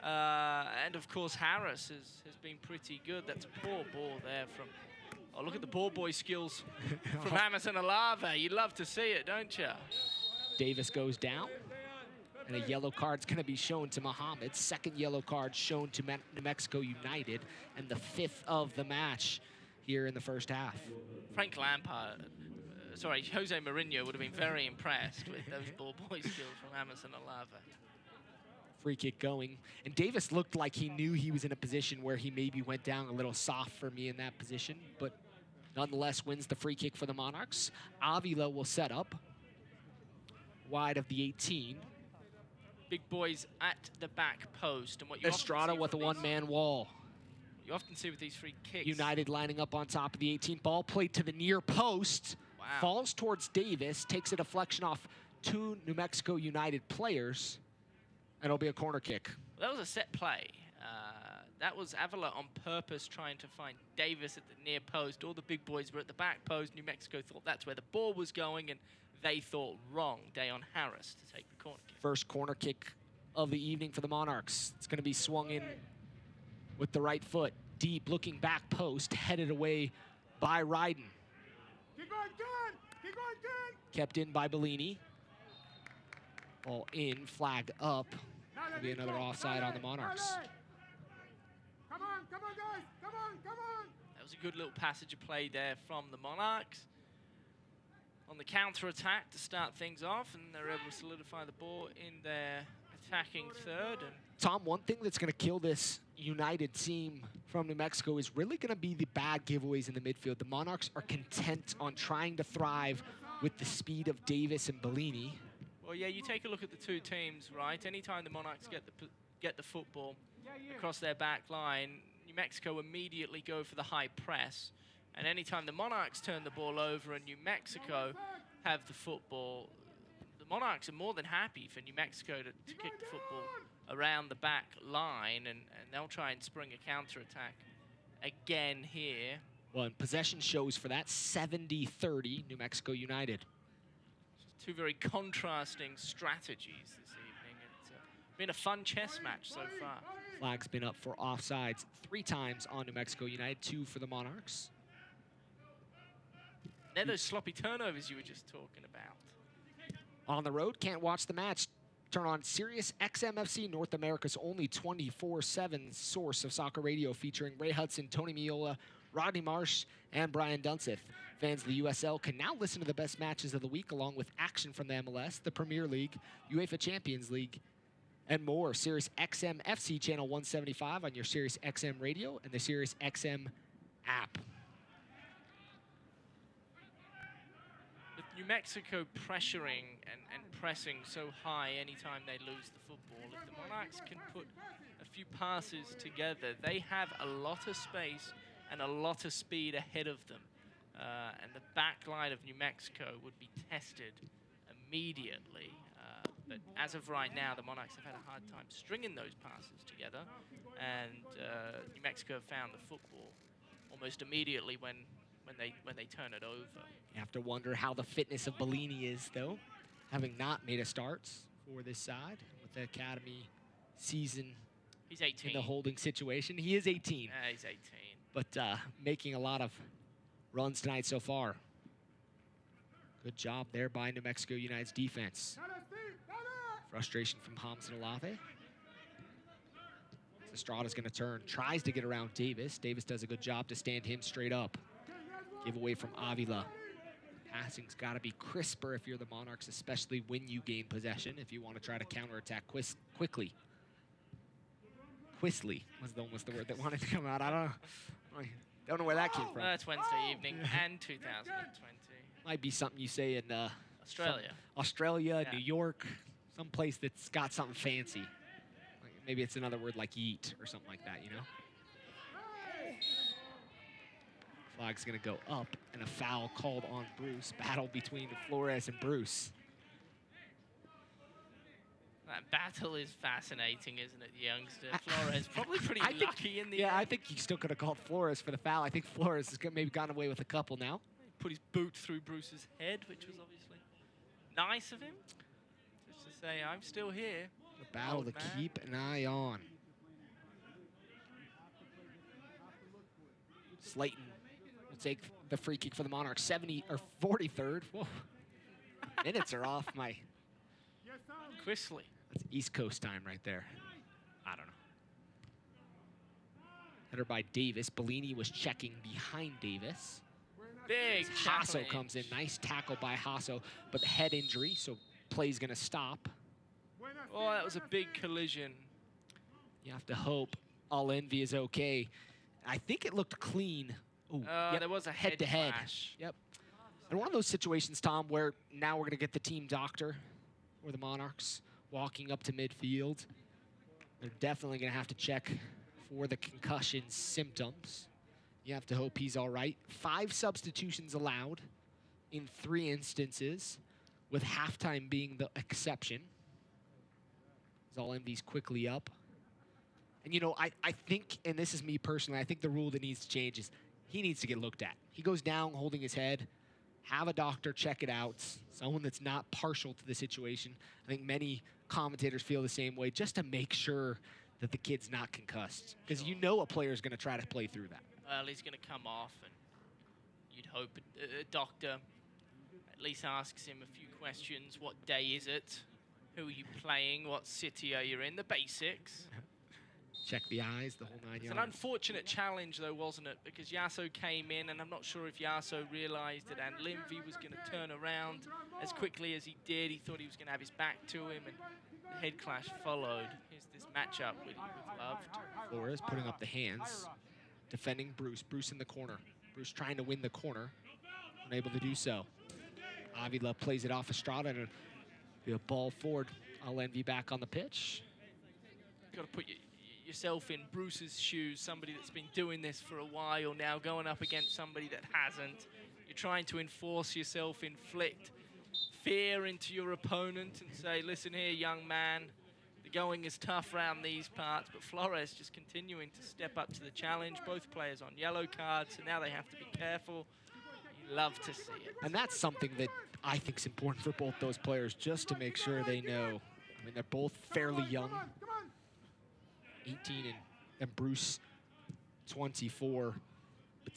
And of course, Harris has been pretty good. That's a poor ball there from, oh, look at the ball boy skills from Emerson Alave. You'd love to see it, don't you? Davis goes down, and a yellow card's going to be shown to Muhammad. Second yellow card shown to New Mexico United, and the 5th of the match here in the first half. Frank Lampard, Jose Mourinho would have been very impressed with those ball boy skills from Emerson Alave. Free kick going, and Davis looked like he knew he was in a position where he maybe went down a little soft for me in that position, but nonetheless wins the free kick for the Monarchs. Avila will set up wide of the 18. Big boys at the back post, and what you Estrada with a one-man wall. You often see with these free kicks. United lining up on top of the 18. Ball played to the near post. Wow. Falls towards Davis, takes a deflection off 2 New Mexico United players, and it'll be a corner kick. Well, that was a set play. That was Avila on purpose trying to find Davis at the near post. All the big boys were at the back post. New Mexico thought that's where the ball was going, and they thought wrong. Dayon Harris to take the corner kick. First corner kick of the evening for the Monarchs. It's going to be swung in with the right foot. Deep, looking back post, headed away by Ryden. Keep going, Ken! Keep going, Ken! Kept in by Bellini. Ball in, flagged up. Will be another offside on the Monarchs. Come on, guys! Come on! That was a good little passage of play there from the Monarchs. On the counter-attack to start things off, and they're able to solidify the ball in their attacking third. And Tom, one thing that's going to kill this United team from New Mexico is really going to be the bad giveaways in the midfield. The Monarchs are content on trying to thrive with the speed of Davis and Bellini. well, yeah, you take a look at the two teams, right? Anytime the Monarchs get the football across their back line, New Mexico immediately go for the high press. And anytime the Monarchs turn the ball over and New Mexico have the football, the Monarchs are more than happy for New Mexico to kick the football around the back line, and they'll try and spring a counterattack again here. Well, and possession shows for that 70-30 New Mexico United. Two very contrasting strategies this evening. It's been a fun chess match so far. Flag's been up for offsides 3 times on New Mexico United, 2 for the Monarchs. They're those sloppy turnovers you were just talking about. On the road, can't watch the match. Turn on Sirius XMFC, North America's only 24/7 source of soccer radio, featuring Ray Hudson, Tony Miola, Rodney Marsh, and Brian Dunseth. Fans of the USL can now listen to the best matches of the week, along with action from the MLS, the Premier League, UEFA Champions League, and more. Sirius XMFC channel 175 on your Sirius XM radio and the Sirius XM app. With New Mexico pressuring and pressing so high anytime they lose the football, if the Monarchs can put a few passes together, they have a lot of space and a lot of speed ahead of them. And the back line of New Mexico would be tested immediately. But as of right now, the Monarchs have had a hard time stringing those passes together. And New Mexico have found the football almost immediately when they turn it over. You have to wonder how the fitness of Bellini is, though, having not made a start for this side with the academy season. He's 18. In the holding situation. He is 18. He's 18. But making a lot of runs tonight so far. Good job there by New Mexico United's defense. Frustration from Hamza Olave. Estrada's going to turn, tries to get around Davis. Davis does a good job to stand him straight up. Give away from Avila. Passing's got to be crisper if you're the Monarchs, especially when you gain possession, if you want to try to counterattack quickly. Quistly was almost the word that wanted to come out. I don't know where that came from. That's Wednesday evening and 2020. Might be something you say in Australia. Australia, yeah. New York, some place that's got something fancy. Like maybe it's another word like yeet or something like that, you know? Flag's going to go up, and a foul called on Bruce. Battle between Flores and Bruce. That battle is fascinating, isn't it, youngster? Flores probably pretty lucky in the end. end. I think you still could have called Flores for the foul. I think Flores has maybe gotten away with a couple now. Put his boot through Bruce's head, which was obviously nice of him. Just to say, I'm still here. The battle to keep an eye on. Slayton will take the free kick for the Monarchs. 43rd. Whoa. Minutes are off my... Quistly. That's East Coast time right there. I don't know. Header by Davis. Bellini was checking behind Davis. Big Hasso comes in. Nice tackle by Hasso, but the head injury, so play's going to stop. Oh, that was a big collision. You have to hope All Envy is okay. I think it looked clean. Ooh, yep. There was a head-to-head. Yep. And one of those situations, Tom, where now we're going to get the team doctor or the Monarchs walking up to midfield. They're definitely going to have to check for the concussion symptoms. You have to hope he's all right. 5 substitutions allowed in 3 instances, with halftime being the exception. All Envy's quickly up. And, you know, I think, and this is me personally, I think the rule that needs to change is he needs to get looked at. He goes down holding his head, have a doctor check it out, someone that's not partial to the situation. I think many commentators feel the same way, just to make sure that the kid's not concussed. Because you know a player's going to try to play through that. Well, he's going to come off, and you'd hope a doctor at least asks him a few questions. What day is it? Who are you playing? What city are you in? The basics. Check the eyes, the whole 9 yards. It's an unfortunate challenge, though, wasn't it? Because Yasso came in, and I'm not sure if Yasso realized that Anlimvi was going to turn around as quickly as he did. He thought he was going to have his back to him, and the head clash followed. Here's this matchup we've loved. Flores putting up the hands, defending Bruce. Bruce in the corner. Bruce trying to win the corner, unable to do so. Avila plays it off Estrada, and be a ball forward. I'll envy back on the pitch. You've got to put yourself in Bruce's shoes, somebody that's been doing this for a while now, going up against somebody that hasn't. You're trying to enforce yourself, inflict fear into your opponent and say, listen here, young man, the going is tough around these parts, but Flores just continuing to step up to the challenge. Both players on yellow cards, so now they have to be careful. You love to see it. And that's something that I think is important for both those players, just to make sure they know. I mean, they're both fairly young. 18 and Bruce 24. But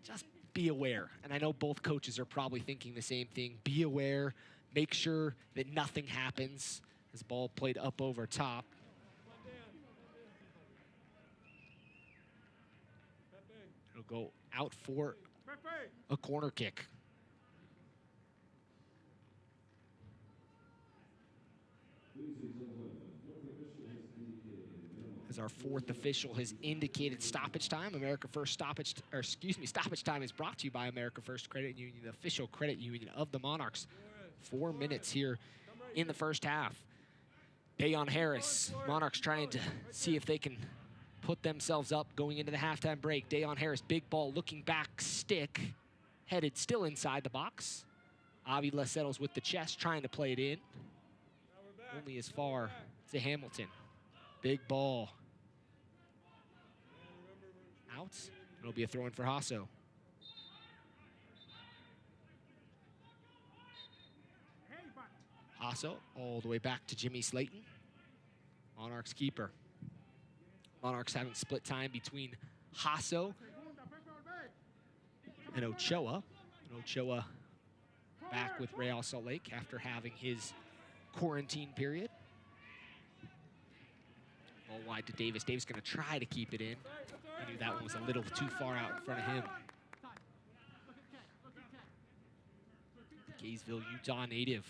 just be aware. And I know both coaches are probably thinking the same thing. Be aware. Make sure that nothing happens. As the ball played up over top. It'll go out for a corner kick. As our fourth official has indicated stoppage time. America First stoppage time is brought to you by America First Credit Union, the official credit union of the Monarchs. 4 minutes here in the first half. Dayon Harris, Monarchs trying to see if they can put themselves up going into the halftime break. Dayon Harris, big ball, looking back, stick, headed still inside the box. Avila settles with the chest, trying to play it in. Only as far to Hamilton. Big ball. Out. It'll be a throw in for Hasso. Hasso all the way back to Jimmy Slayton. Monarchs keeper. Monarchs having split time between Hasso and Ochoa. And Ochoa back with Real Salt Lake after having his quarantine period. Ball wide to Davis. Davis going to try to keep it in. He knew that one was a little too far out in front of him. Gainesville, Utah native.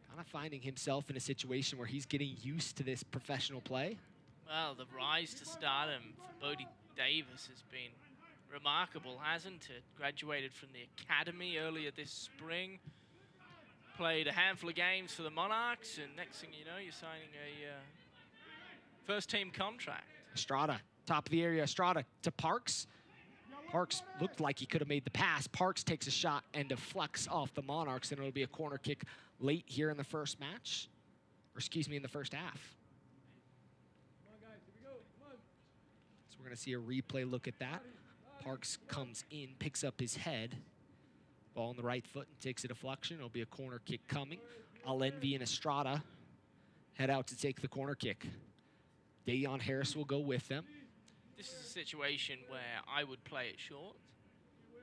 Kind of finding himself in a situation where he's getting used to this professional play. Well, the rise to stardom for Bodie Davis has been remarkable, hasn't it? Graduated from the academy earlier this spring. Played a handful of games for the Monarchs, and next thing you know, you're signing a first-team contract. Estrada, top of the area. Estrada to Parks. Parks looked like he could have made the pass. Parks takes a shot and deflects off the Monarchs, and it'll be a corner kick late here in the first match. Or excuse me, in the first half. So we're going to see a replay look at that. Parks comes in, picks up his head. Ball on the right foot and takes a deflection. It'll be a corner kick coming. Alenvi and Estrada head out to take the corner kick. Dayon Harris will go with them. This is a situation where I would play it short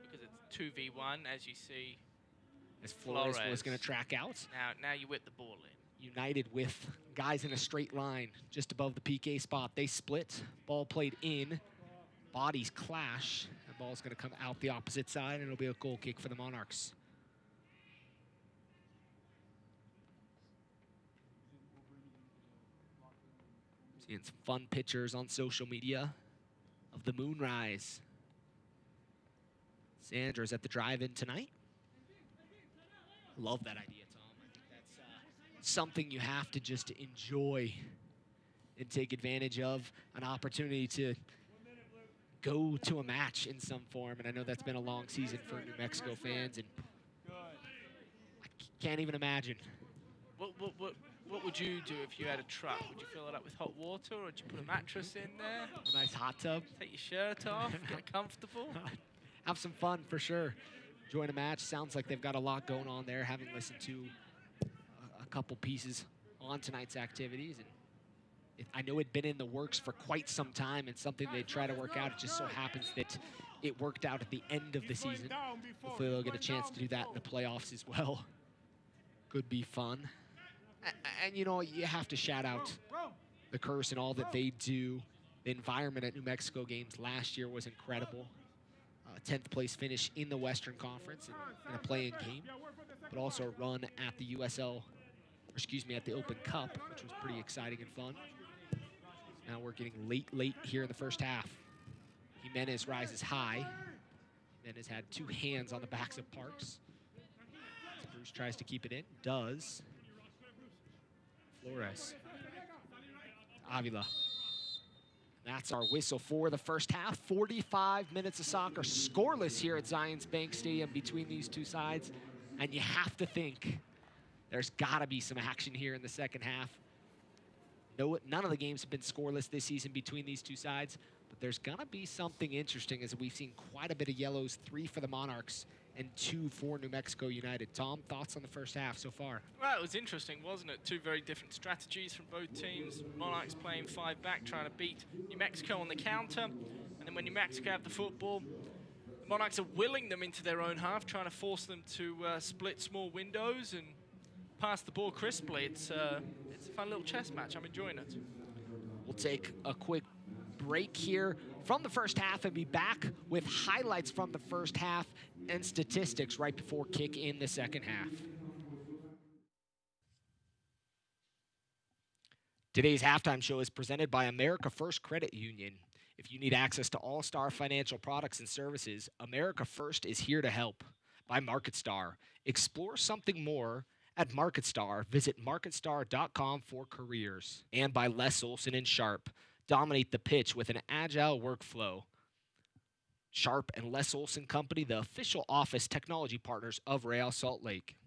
because it's 2v1, as you see. As Flores was going to track out. Now you whip the ball in. United with guys in a straight line just above the PK spot. They split. Ball played in. Bodies clash. The ball's going to come out the opposite side, and it'll be a goal kick for the Monarchs. Seeing some fun pictures on social media of the moonrise. Sandra's at the drive-in tonight. Love that idea, Tom. I think that's something you have to just enjoy and take advantage of, an opportunity to go to a match in some form. And I know that's been a long season for New Mexico fans, and I can't even imagine. What would you do if you had a truck? Would you fill it up with hot water, or would you put a mattress in there? A nice hot tub. Take your shirt off, get comfortable. Have some fun for sure. Join a match. Sounds like they've got a lot going on there, having listened to a couple pieces on tonight's activities. And I know it'd been in the works for quite some time and something they'd try to work out. It just so happens that it worked out at the end of the season. Hopefully they'll get a chance to do that in the playoffs as well. Could be fun. And you know, you have to shout out the Curse and all that they do. The environment at New Mexico games last year was incredible. 10th place finish in the Western Conference in a play-in game, but also a run at the at the Open Cup, which was pretty exciting and fun. Now we're getting late here in the first half. Jimenez rises high. Jimenez had two hands on the backs of Parks. Bruce tries to keep it in, does. Flores. Avila. That's our whistle for the first half. 45 minutes of soccer, scoreless here at Zions Bank Stadium between these two sides. And you have to think there's gotta be some action here in the second half. No, none of the games have been scoreless this season between these two sides, but there's gonna be something interesting as we've seen quite a bit of yellows, 3 for the Monarchs and 2 for New Mexico United. Tom, thoughts on the first half so far? Well, it was interesting, wasn't it? Two very different strategies from both teams. Monarchs playing 5 back, trying to beat New Mexico on the counter. And then when New Mexico have the football, the Monarchs are willing them into their own half, trying to force them to split small windows and pass the ball crisply. It's a fun little chess match. I'm enjoying it. We'll take a quick break here from the first half and be back with highlights from the first half and statistics right before kick in the second half. Today's halftime show is presented by America First Credit Union. If you need access to all-star financial products and services, America First is here to help. By MarketStar. Explore something more at MarketStar. Visit marketstar.com for careers. And by Les Olson and Sharp. Dominate the pitch with an agile workflow. Sharp and Les Olson Company, the official office technology partners of Real Salt Lake.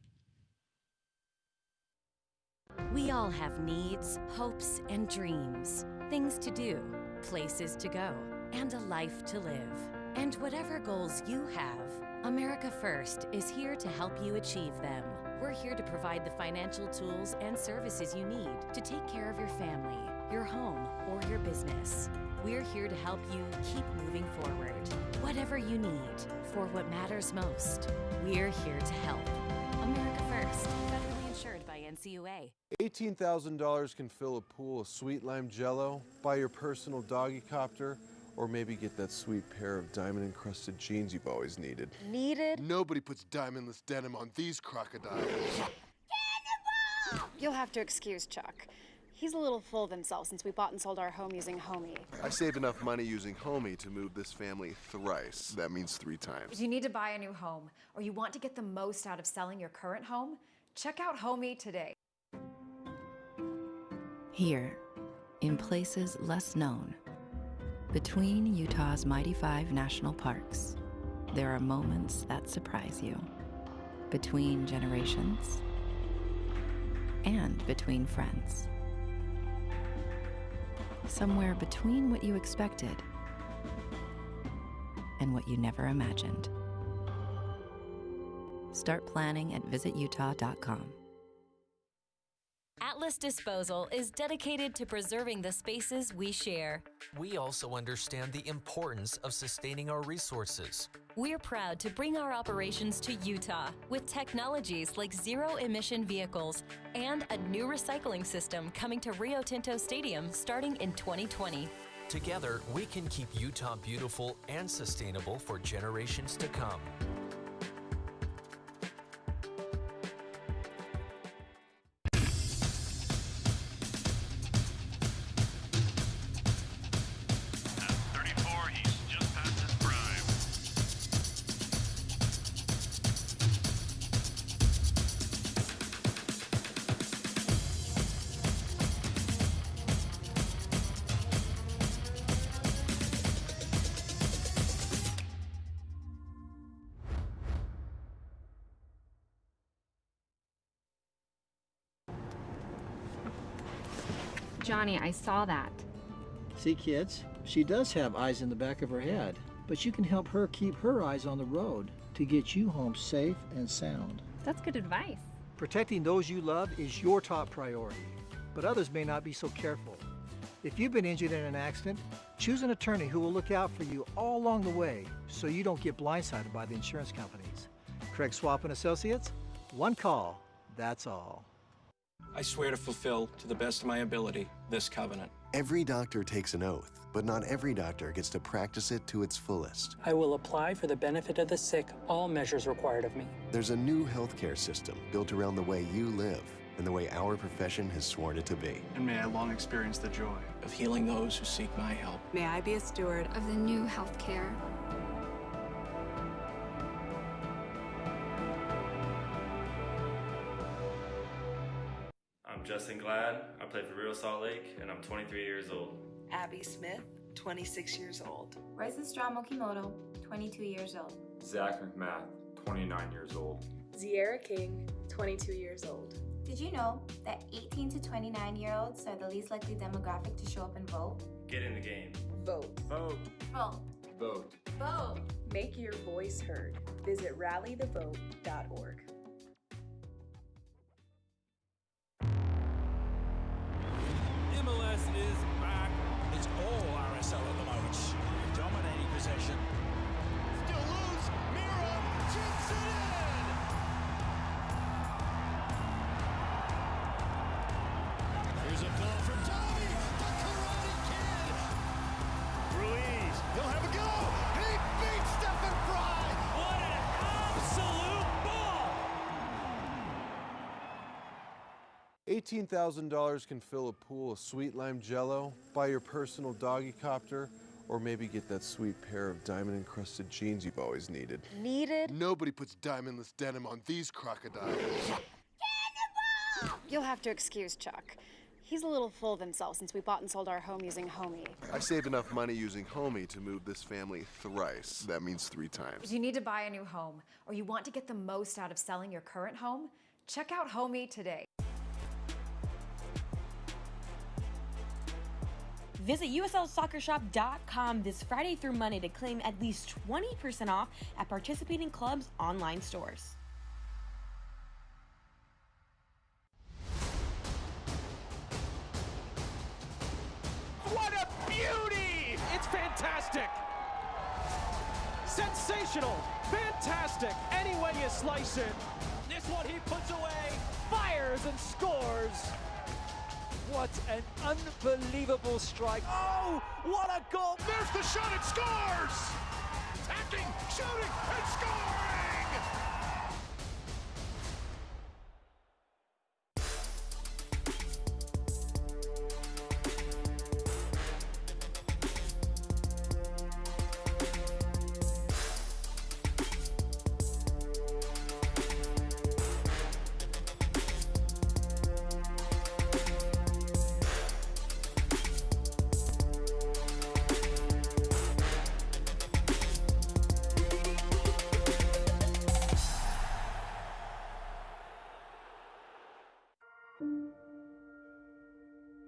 We all have needs, hopes, and dreams. Things to do, places to go, and a life to live. And whatever goals you have, America First is here to help you achieve them. We're here to provide the financial tools and services you need to take care of your family, your home, or your business. We're here to help you keep moving forward. Whatever you need, for what matters most, we're here to help. America First, federally insured by NCUA. $18,000 can fill a pool of sweet lime jello, buy your personal doggy copter, or maybe get that sweet pair of diamond-encrusted jeans you've always needed. Needed? Nobody puts diamondless denim on these crocodiles. Cannibal! You'll have to excuse Chuck. He's a little full of himself since we bought and sold our home using Homey. I saved enough money using Homey to move this family thrice. That means 3 times. If you need to buy a new home, or you want to get the most out of selling your current home, check out Homey today. Here, in places less known, between Utah's mighty 5 national parks, there are moments that surprise you. Between generations, and between friends. Somewhere between what you expected and what you never imagined. Start planning at visitutah.com. Atlas Disposal is dedicated to preserving the spaces we share. We also understand the importance of sustaining our resources. We're proud to bring our operations to Utah with technologies like zero-emission vehicles and a new recycling system coming to Rio Tinto Stadium starting in 2020. Together, we can keep Utah beautiful and sustainable for generations to come. Johnny, I saw that. See, kids, she does have eyes in the back of her head, but you can help her keep her eyes on the road to get you home safe and sound. That's good advice. Protecting those you love is your top priority, but others may not be so careful. If you've been injured in an accident, choose an attorney who will look out for you all along the way so you don't get blindsided by the insurance companies. Craig Swap and Associates, one call, that's all. I swear to fulfill, to the best of my ability, this covenant. Every doctor takes an oath, but not every doctor gets to practice it to its fullest. I will apply for the benefit of the sick all measures required of me. There's a new healthcare system built around the way you live and the way our profession has sworn it to be. And may I long experience the joy of healing those who seek my help. May I be a steward of the new healthcare. I'm Justin Glad. I play for Real Salt Lake, and I'm 23 years old. Abby Smith, 26 years old. Reza Mokimoto, 22 years old. Zach McMath, 29 years old. Zierra King, 22 years old. Did you know that 18 to 29-year-olds are the least likely demographic to show up and vote? Get in the game. Vote. Vote. Vote. Vote. Vote. Make your voice heard. Visit rallythevote.org. MLS is back. It's all RSL at the moment. Dominating possession. Still loose. Miro chips it in. Here's a ball from Tommy, the Karate Kid. Ruiz, he'll have a go. He beats Stephen Fry. What an absolute ball. $18,000 can fill a pool of sweet lime jello, buy your personal doggy copter, or maybe get that sweet pair of diamond-encrusted jeans you've always needed. Needed? Nobody puts diamondless denim on these crocodiles. You'll have to excuse Chuck. He's a little full of himself since we bought and sold our home using Homey. I saved enough money using Homey to move this family thrice. That means 3 times. If you need to buy a new home, or you want to get the most out of selling your current home, check out Homey today. Visit USLSoccerShop.com this Friday through Monday to claim at least 20% off at participating clubs' online stores. What a beauty! It's fantastic! Sensational! Fantastic! Any way you slice it. This one he puts away, fires and scores! What an unbelievable strike. Oh, what a goal! There's the shot, it scores! Attacking, shooting, and scoring!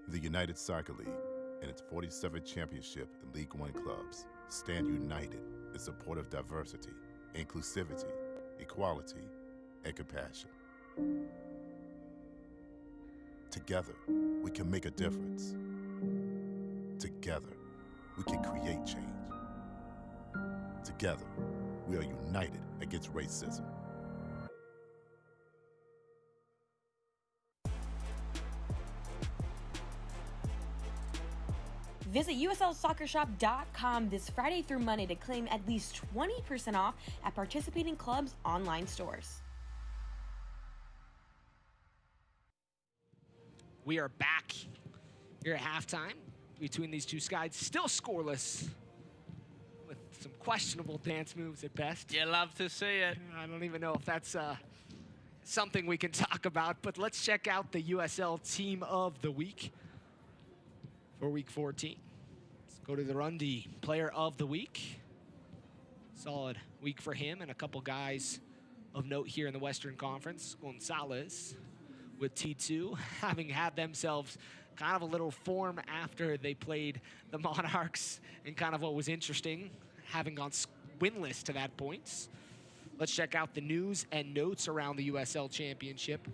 The United Soccer League and its 47th championship in League One clubs stand united in support of diversity, inclusivity, equality, and compassion. Together, we can make a difference. Together, we can create change. Together, we are united against racism. Visit USLSoccerShop.com this Friday through Monday to claim at least 20% off at participating clubs' online stores. We are back here at halftime between these two sides, still scoreless with some questionable dance moves at best. You love to see it. I don't even know if that's something we can talk about, but let's check out the USL Team of the Week for Week 14. Let's go to the Rundy Player of the Week. Solid week for him and a couple guys of note here in the Western Conference. Gonzalez with T2, having had themselves kind of a little form after they played the Monarchs, and kind of what was interesting, having gone winless to that point. Let's check out the news and notes around the USL Championship.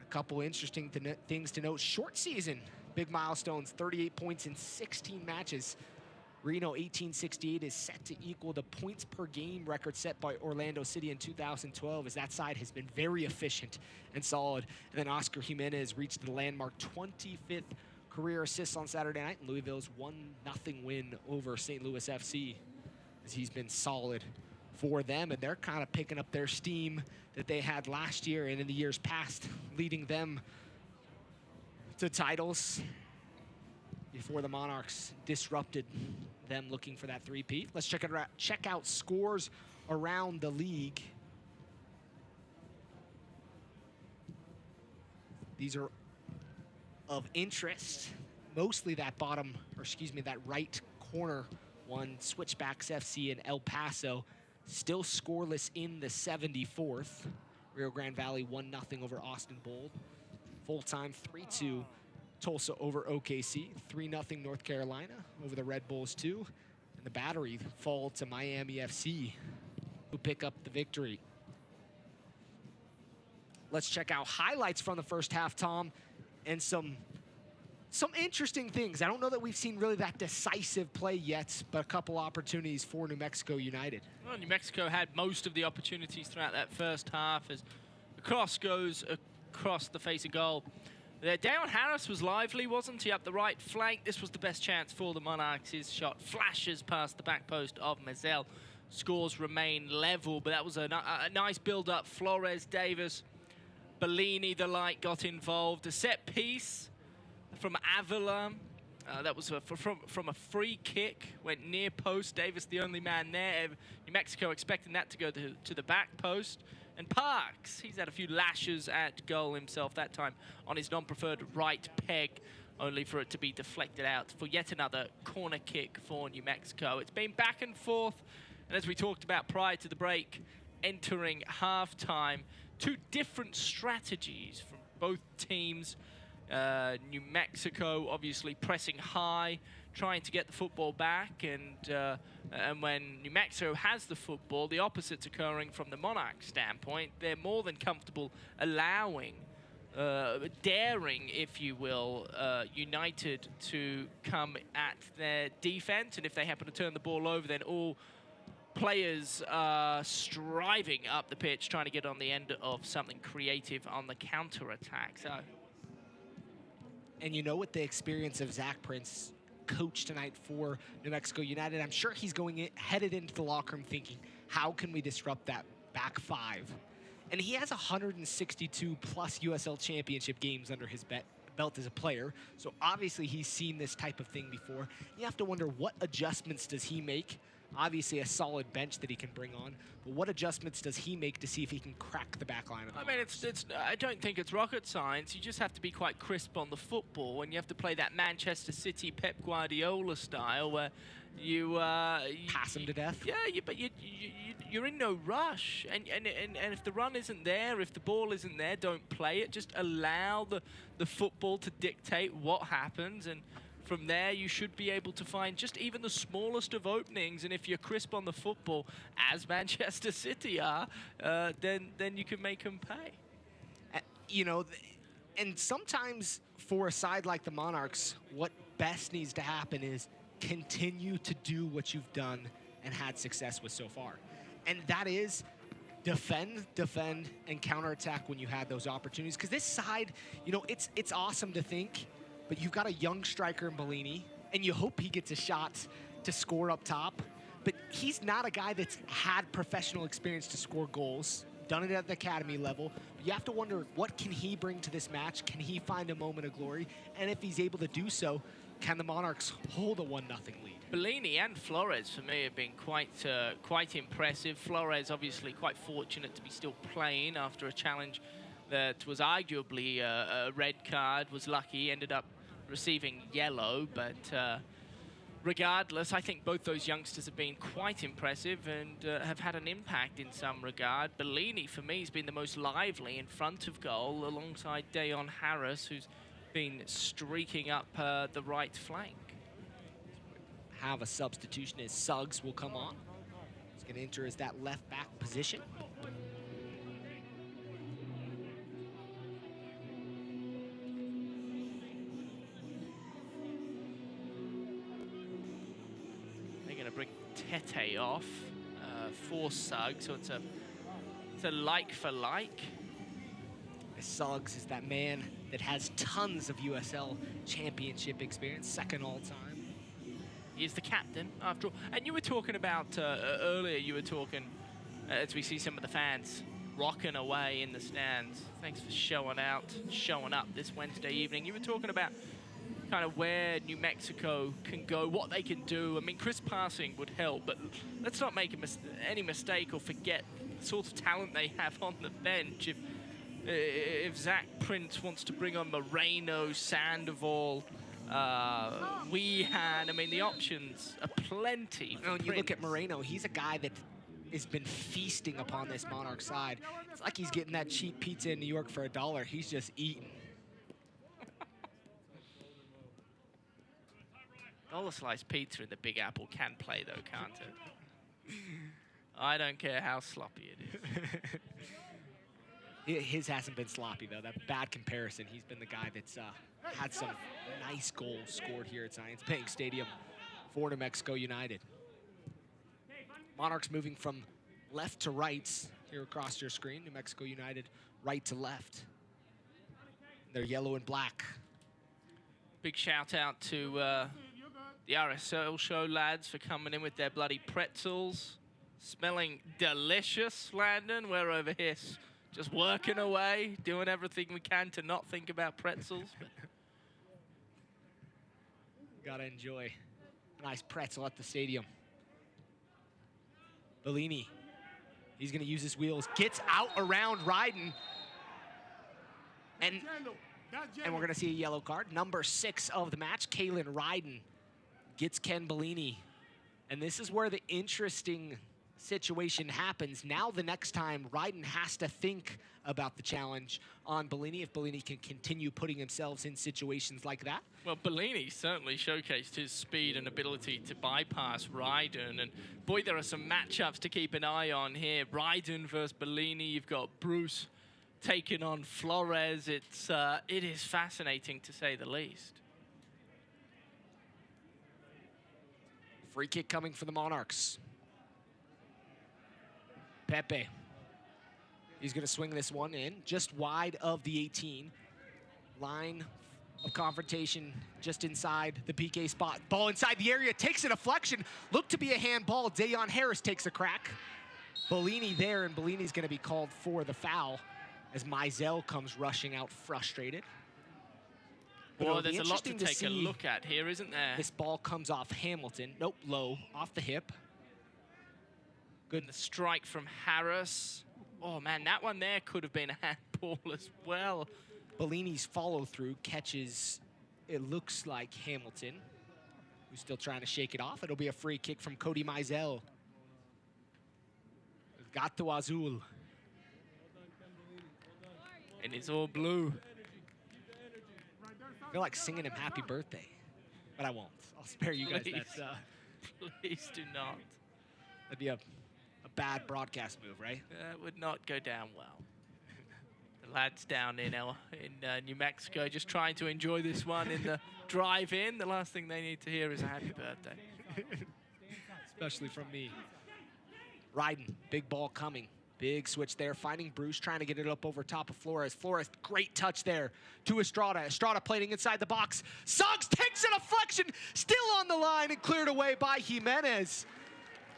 A couple interesting things to note. Short season, big milestones, 38 points in 16 matches. Reno 1868 is set to equal the points per game record set by Orlando City in 2012, as that side has been very efficient and solid. And then Oscar Jimenez reached the landmark 25th career assists on Saturday night in Louisville's 1-0 win over St. Louis FC, as he's been solid for them, and they're kind of picking up their steam that they had last year and in the years past, leading them to titles before the Monarchs disrupted them looking for that three-peat. Let's check out scores around the league. These are of interest, mostly that that right corner one, Switchbacks FC in El Paso, still scoreless in the 74th. Rio Grande Valley 1-0 over Austin Bold. Full-time 3-2 Tulsa over OKC. 3-0 North Carolina over the Red Bulls 2. And the Battery fall to Miami FC, who pick up the victory. Let's check out highlights from the first half, Tom, and some interesting things. I don't know that we've seen really that decisive play yet, but a couple opportunities for New Mexico United. Well, New Mexico had most of the opportunities throughout that first half as the cross goes across the face of goal. Deion Harris was lively, wasn't he, up the right flank? This was the best chance for the Monarchs. His shot flashes past the back post of Mazel. Scores remain level, but that was a nice build-up. Flores, Davis, Bellini, the like, got involved. A set piece from Avila. That was from a free kick, went near post. Davis the only man there. New Mexico expecting that to go to the back post. And Parks, he's had a few lashes at goal himself, that time on his non-preferred right peg, only for it to be deflected out for yet another corner kick for New Mexico. It's been back and forth, and as we talked about prior to the break, entering halftime, two different strategies from both teams. New Mexico obviously pressing high, trying to get the football back, and when New Mexico has the football, the opposite's occurring from the Monarch standpoint. They're more than comfortable allowing, daring, if you will, United to come at their defense, and if they happen to turn the ball over, then all players are striving up the pitch, trying to get on the end of something creative on the counter-attack. So. And you know, with the experience of Zach Prince, coach tonight for New Mexico United, I'm sure he's headed into the locker room thinking, how can we disrupt that back five? And he has 162 plus USL Championship games under his belt as a player, so obviously he's seen this type of thing before. You have to wonder, what adjustments does he make? Obviously a solid bench that he can bring on, but what adjustments does he make to see if he can crack the back line of the Monarchs? I don't think it's rocket science. You just have to be quite crisp on the football, and you have to play that Manchester City Pep Guardiola style where you pass him to death. Yeah, but you're in no rush, and if the run isn't there, if the ball isn't there, don't play it. Just allow the football to dictate what happens, and from there, you should be able to find just even the smallest of openings, and if you're crisp on the football, as Manchester City are, then you can make them pay. You know, and sometimes for a side like the Monarchs, what best needs to happen is continue to do what you've done and had success with so far. And that is defend, and counterattack when you had those opportunities. Because this side, you know, it's awesome to think, but you've got a young striker in Bellini, and you hope he gets a shot to score up top. But he's not a guy that's had professional experience to score goals, done it at the academy level. But you have to wonder, what can he bring to this match? Can he find a moment of glory? And if he's able to do so, can the Monarchs hold a 1-0 lead? Bellini and Flores, for me, have been quite impressive. Flores, obviously, quite fortunate to be still playing after a challenge that was arguably a red card. Was lucky, ended up receiving yellow, but regardless, I think both those youngsters have been quite impressive and have had an impact in some regard. Bellini, for me, has been the most lively in front of goal, alongside Deion Harris, who's been streaking up the right flank. Have a substitution as Suggs will come on. He's going to enter as that left back position. They're going to bring Tete off for Suggs, so it's a like for like. Suggs is that man that has tons of USL Championship experience, second all time. He's the captain, after all. And you were talking about, earlier you were talking, as we see some of the fans rocking away in the stands. Thanks for showing up this Wednesday evening. You were talking about kind of where New Mexico can go, what they can do. I mean, Chris Passing would help, but let's not make any mistake or forget the sort of talent they have on the bench. If Zach Prince wants to bring on Moreno, Sandoval, Weehan, I mean, the options are plenty. When you look at Moreno, he's a guy that has been feasting upon this Monarch side. It's like he's getting that cheap pizza in New York for $1. He's just eating. Dollar slice pizza in the Big Apple can play, though, can't it? I don't care how sloppy it is. His hasn't been sloppy, though. That bad comparison. He's been the guy that's had some nice goals scored here at Zions Bank Stadium for New Mexico United. Monarchs moving from left to right here across your screen. New Mexico United right to left. They're yellow and black. Big shout out to the RSL show lads for coming in with their bloody pretzels. Smelling delicious, Landon. We're over here just working away, doing everything we can to not think about pretzels. But gotta enjoy a nice pretzel at the stadium. Bellini, he's gonna use his wheels, gets out around Ryden. And we're gonna see a yellow card. Number 6 of the match, Kalen Ryden, gets Ken Bellini. And this is where the interesting situation happens. Now the next time, Ryden has to think about the challenge on Bellini if Bellini can continue putting himself in situations like that. Well, Bellini certainly showcased his speed and ability to bypass Ryden. And boy, there are some matchups to keep an eye on here. Ryden versus Bellini. You've got Bruce taking on Flores. It is fascinating to say the least. Free kick coming for the Monarchs. Pepe. He's going to swing this one in, just wide of the 18. Line of confrontation just inside the PK spot. Ball inside the area, takes a deflection. Looked to be a handball. Dayon Harris takes a crack. Bellini there, and Bellini's going to be called for the foul as Mizell comes rushing out frustrated. Well, there's a lot to take a look at here, isn't there? This ball comes off Hamilton. Nope, low, off the hip. Good. And the strike from Harris. Oh, man, that one there could have been a handball as well. Bellini's follow-through catches, it looks like Hamilton, who's still trying to shake it off. It'll be a free kick from Cody Mizell. Gato Azul. And it's all blue. I feel like singing him happy birthday, but I won't. I'll spare you guys that. Please do not. That'd be a bad broadcast move, right? That would not go down well. The lads down in New Mexico just trying to enjoy this one in the drive-in. The last thing they need to hear is a happy birthday. Especially from me. Ryden, big ball coming. Big switch there, finding Bruce, trying to get it up over top of Flores. Flores, great touch there to Estrada. Estrada plating inside the box. Suggs takes a deflection, still on the line and cleared away by Jimenez.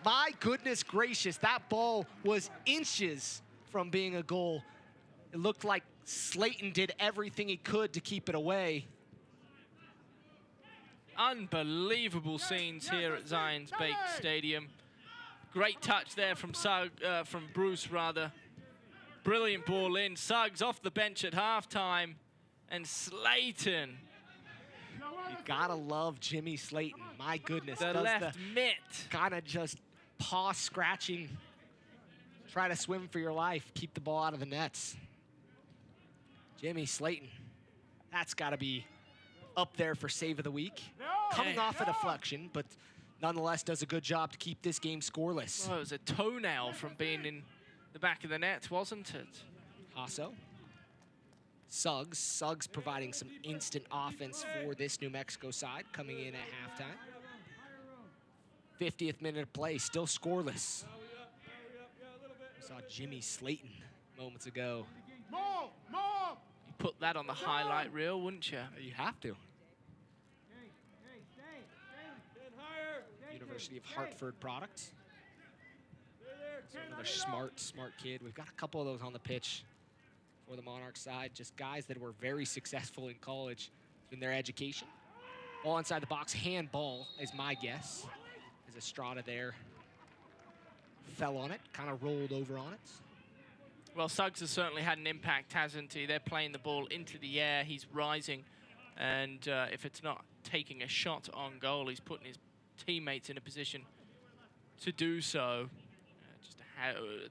My goodness gracious, that ball was inches from being a goal. It looked like Slayton did everything he could to keep it away. Unbelievable scenes here at Zions Bank Stadium. Great touch there from Bruce, rather. Brilliant ball in. Suggs off the bench at halftime. And Slayton. You gotta love Jimmy Slayton. My goodness. The left mitt. Kind of just paw scratching. Try to swim for your life. Keep the ball out of the nets. Jimmy Slayton. That's got to be up there for save of the week. Coming off a deflection, but nonetheless does a good job to keep this game scoreless. Well, it was a toenail from being in the back of the net, wasn't it? Hasso. Suggs providing some instant offense for this New Mexico side coming in at halftime. 50th minute of play, still scoreless. We saw Jimmy Slayton moments ago. You put that on the highlight reel, wouldn't you? You have to. University of Hartford product. So another smart kid. We've got a couple of those on the pitch for the Monarchs side. Just guys that were very successful in college in their education. Ball inside the box, handball is my guess. As Estrada there fell on it, kind of rolled over on it. Well, Suggs has certainly had an impact, hasn't he? They're playing the ball into the air. He's rising. And if it's not taking a shot on goal, he's putting his teammates in a position to do so.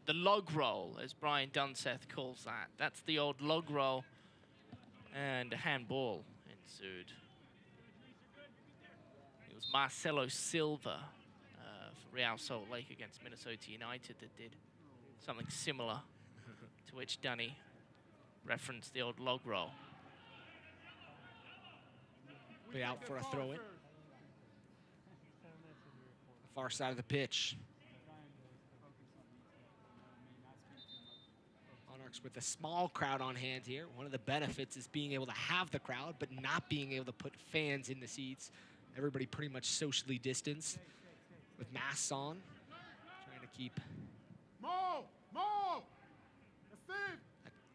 The log roll, as Brian Dunseth calls that. That's the old log roll. And a handball ensued. It was Marcelo Silva for Real Salt Lake against Minnesota United that did something similar, to which Dunny referenced the old log roll. Be out for a throw-in. Far side of the pitch. Monarchs with a small crowd on hand here. One of the benefits is being able to have the crowd, but not being able to put fans in the seats. Everybody pretty much socially distanced with masks on, trying to keep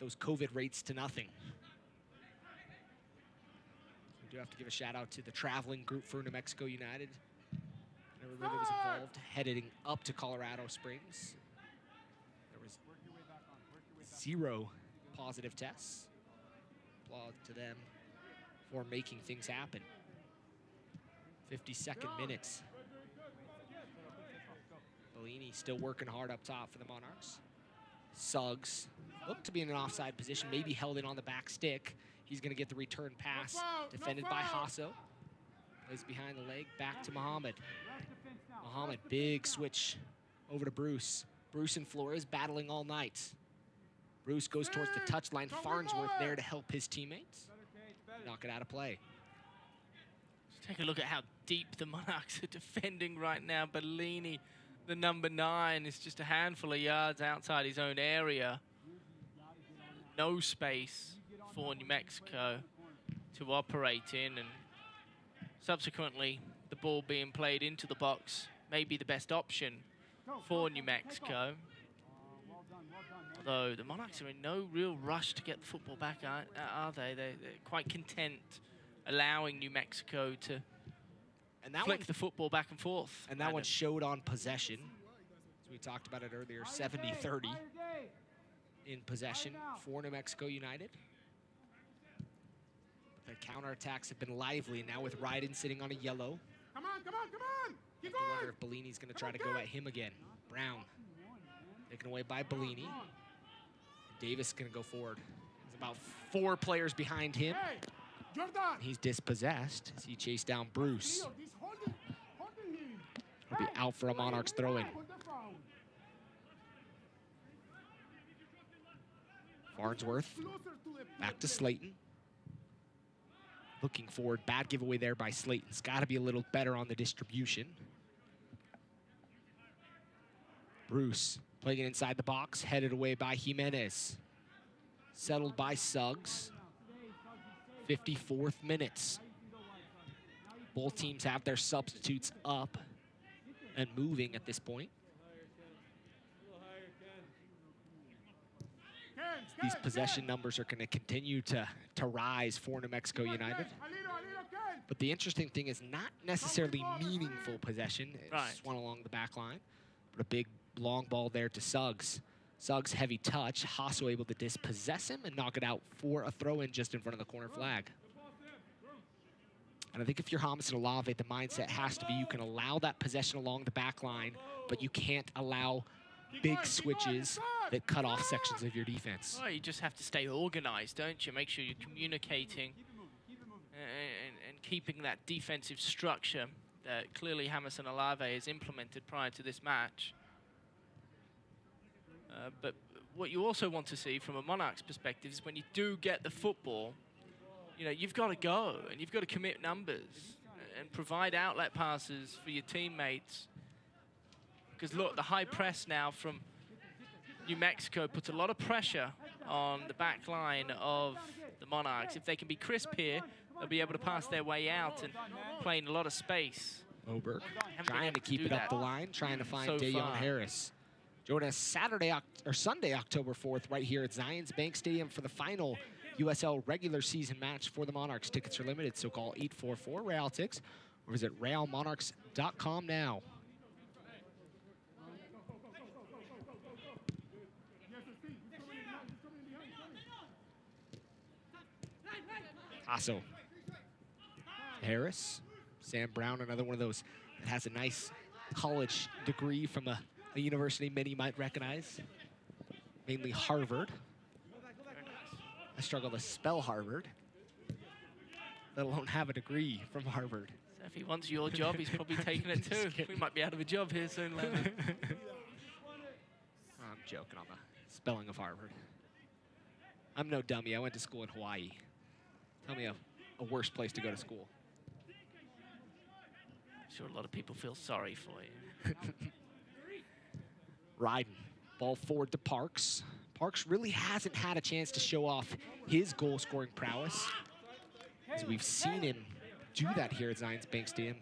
those COVID rates to nothing. We do have to give a shout out to the traveling group for New Mexico United. Everybody that was involved heading up to Colorado Springs. There was 0 positive tests. Applaud to them for making things happen. 52nd minutes. Bellini still working hard up top for the Monarchs. Suggs looked to be in an offside position, maybe held in on the back stick. He's going to get the return pass, defended by Hasso. Plays behind the leg, back to Muhammad. Muhammad, big switch over to Bruce. Bruce and Flores battling all night. Bruce goes towards the touchline. Farnsworth there to help his teammates. Knock it out of play. Just take a look at how deep the Monarchs are defending right now. Bellini, the number 9, is just a handful of yards outside his own area. No space for New Mexico to operate in, and subsequently the ball being played into the box may be the best option for New Mexico. Although the Monarchs are in no real rush to get the football back, are they? They're quite content allowing New Mexico to flick the football back and forth. And that one showed on possession. As we talked about it earlier, 70-30 in possession for New Mexico United. The counterattacks have been lively now with Ryden sitting on a yellow. Come on, come on, come on! I wonder if Bellini's going to try to go at him again. Brown taken away by Bellini. Davis going to go forward. There's about 4 players behind him. He's dispossessed as he chased down Bruce. He'll be out for a Monarchs throw-in. Farnsworth back to Slayton. Looking forward, bad giveaway there by Slayton. It's got to be a little better on the distribution. Bruce playing it inside the box, headed away by Jimenez. Settled by Suggs. 54th minutes. Both teams have their substitutes up and moving at this point. These possession numbers are going to continue to rise for New Mexico United. But the interesting thing is not necessarily meaningful possession. It's one along the back line, but a big long ball there to Suggs. Suggs heavy touch. Hasso able to dispossess him and knock it out for a throw-in just in front of the corner flag. And I think if you're James and Olave, the mindset has to be you can allow that possession along the back line, but you can't allow big switches that cut off sections of your defense. Well, you just have to stay organized, don't you? Make sure you're communicating keeping that defensive structure that clearly Jamerson Olave has implemented prior to this match. But what you also want to see from a Monarchs perspective is when you do get the football, you know, you've got to go and you've got to commit numbers and provide outlet passes for your teammates. Because look, the high press now from New Mexico puts a lot of pressure on the back line of the Monarchs. If they can be crisp here, they'll be able to pass their way out and play in a lot of space. Oberg trying to keep it up the line, trying to find so Dayon far. Harris. Join us Sunday, October 4th, right here at Zions Bank Stadium for the final USL regular season match for the Monarchs. Tickets are limited, so call 844-REAL-TICKS or visit realmonarchs.com now. Tasso. Harris. Sam Brown, another one of those that has a nice college degree from a university many might recognize, mainly Harvard. I struggle to spell Harvard, let alone have a degree from Harvard. So if he wants your job, he's probably taking it too. We might be out of a job here soon, Lennon. I'm joking on the spelling of Harvard. I'm no dummy. I went to school in Hawaii. Tell me a worse place to go to school. I'm sure a lot of people feel sorry for you. Ryden, ball forward to Parks. Parks really hasn't had a chance to show off his goal-scoring prowess, as we've seen him do that here at Zions Bank Stadium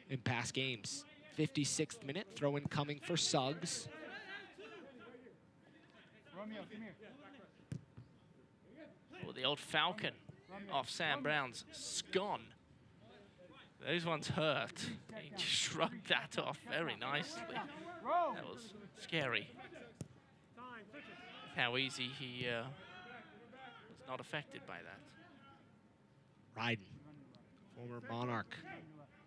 in past games. 56th minute, throw-in coming for Suggs. Well, the old Falcon off Sam Brown's scone. Those ones hurt. He just shrugged that off very nicely. That was scary. How easy he was not affected by that. Ryden, former Monarch,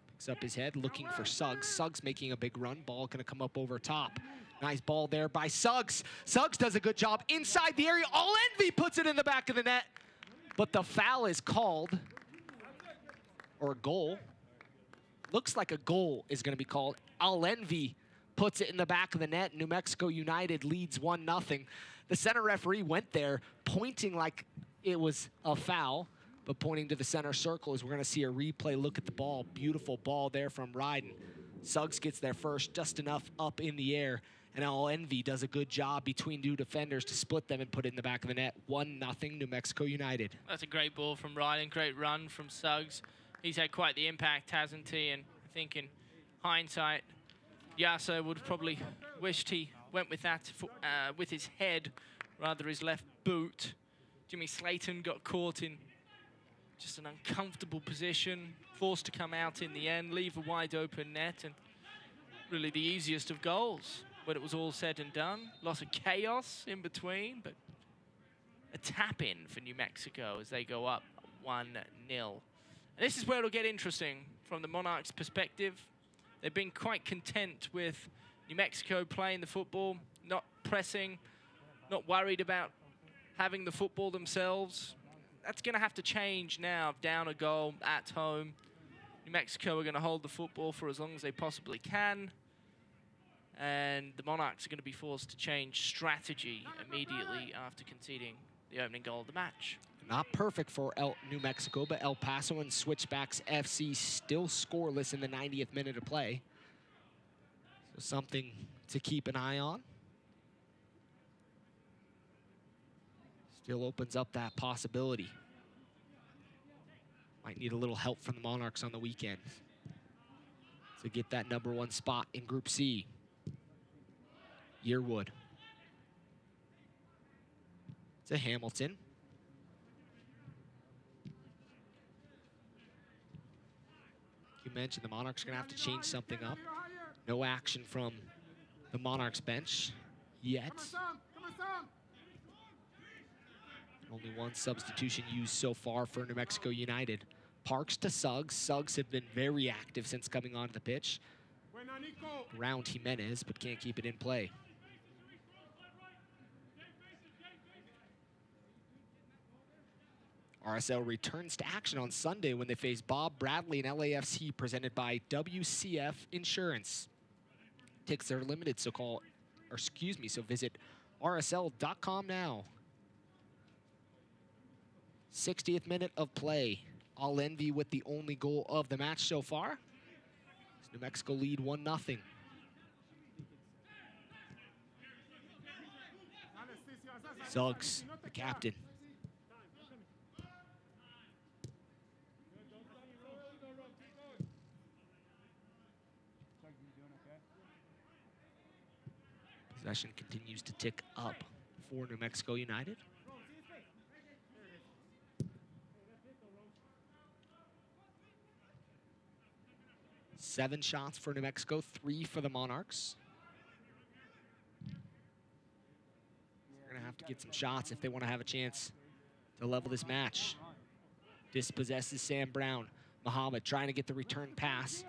picks up his head, looking for Suggs. Suggs making a big run. Ball gonna come up over top. Nice ball there by Suggs. Suggs does a good job inside the area. All Envy puts it in the back of the net. But the foul is called, or a goal. Looks like a goal is gonna be called. All Envy puts it in the back of the net. New Mexico United leads 1-0. The center referee went there pointing like it was a foul, but pointing to the center circle as we're gonna see a replay. Look at the ball, beautiful ball there from Ryden. Suggs gets there first, just enough up in the air, and All Envy does a good job between two defenders to split them and put it in the back of the net. 1-0 New Mexico United. That's a great ball from Ryden, great run from Suggs. He's had quite the impact, hasn't he? And I think in hindsight, Yasser would probably wished he went with that with his head rather his left boot. Jimmy Slayton got caught in just an uncomfortable position, forced to come out in the end, leave a wide open net, and really the easiest of goals when it was all said and done. Lots of chaos in between, but a tap-in for New Mexico as they go up 1-0. And this is where it'll get interesting from the Monarchs' perspective. They've been quite content with New Mexico playing the football, not pressing, not worried about having the football themselves. That's going to have to change now, down a goal at home. New Mexico are going to hold the football for as long as they possibly can. And the Monarchs are going to be forced to change strategy immediately after conceding the opening goal of the match. Not perfect for New Mexico, but El Paso and Switchbacks FC still scoreless in the 90th minute of play. So something to keep an eye on. Still opens up that possibility. Might need a little help from the Monarchs on the weekend to get that #1 spot in Group C. Yearwood. To Hamilton. You mentioned the Monarchs are going to have to change something up. No action from the Monarchs bench yet. Only one substitution used so far for New Mexico United. Parks to Suggs. Suggs have been very active since coming onto the pitch. Around Jimenez, but can't keep it in play. RSL returns to action on Sunday when they face Bob Bradley and LAFC, presented by WCF Insurance. Tickets are limited, so visit rsl.com now. 60th minute of play. All Envy with the only goal of the match so far. New Mexico lead 1-0. Suggs, the captain. Possession continues to tick up for New Mexico United. Seven shots for New Mexico, 3 for the Monarchs. They're gonna have to get some shots if they want to have a chance to level this match. Dispossesses Sam Brown. Muhammad trying to get the return pass.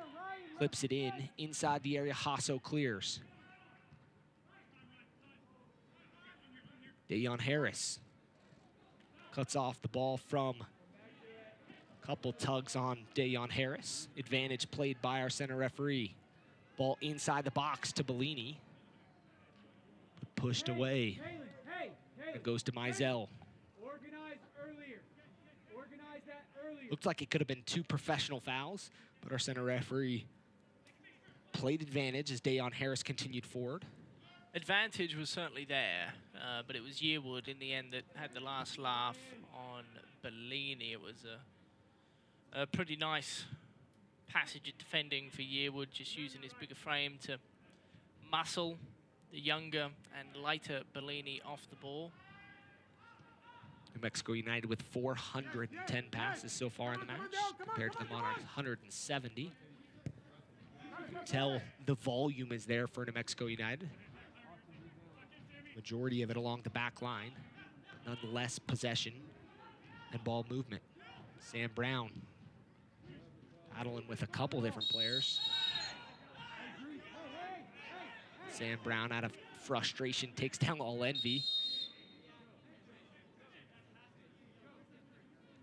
Clips it in, inside the area, Hasso clears. Dayon Harris cuts off the ball from couple tugs on Dayon Harris. Advantage played by our center referee. Ball inside the box to Bellini. Pushed away. It goes to Mizell. Looked like it could have been 2 professional fouls, but our center referee played advantage as Dayon Harris continued forward. Advantage was certainly there, but it was Yearwood in the end that had the last laugh on Bellini. It was a pretty nice passage of defending for Yearwood, just using his bigger frame to muscle the younger and lighter Bellini off the ball. New Mexico United with 410 passes so far in the match, compared to the Monarchs' 170. You can tell the volume is there for New Mexico United. Majority of it along the back line, but nonetheless possession and ball movement. Sam Brown battling with a couple different players. Sam Brown, out of frustration, takes down All Envy.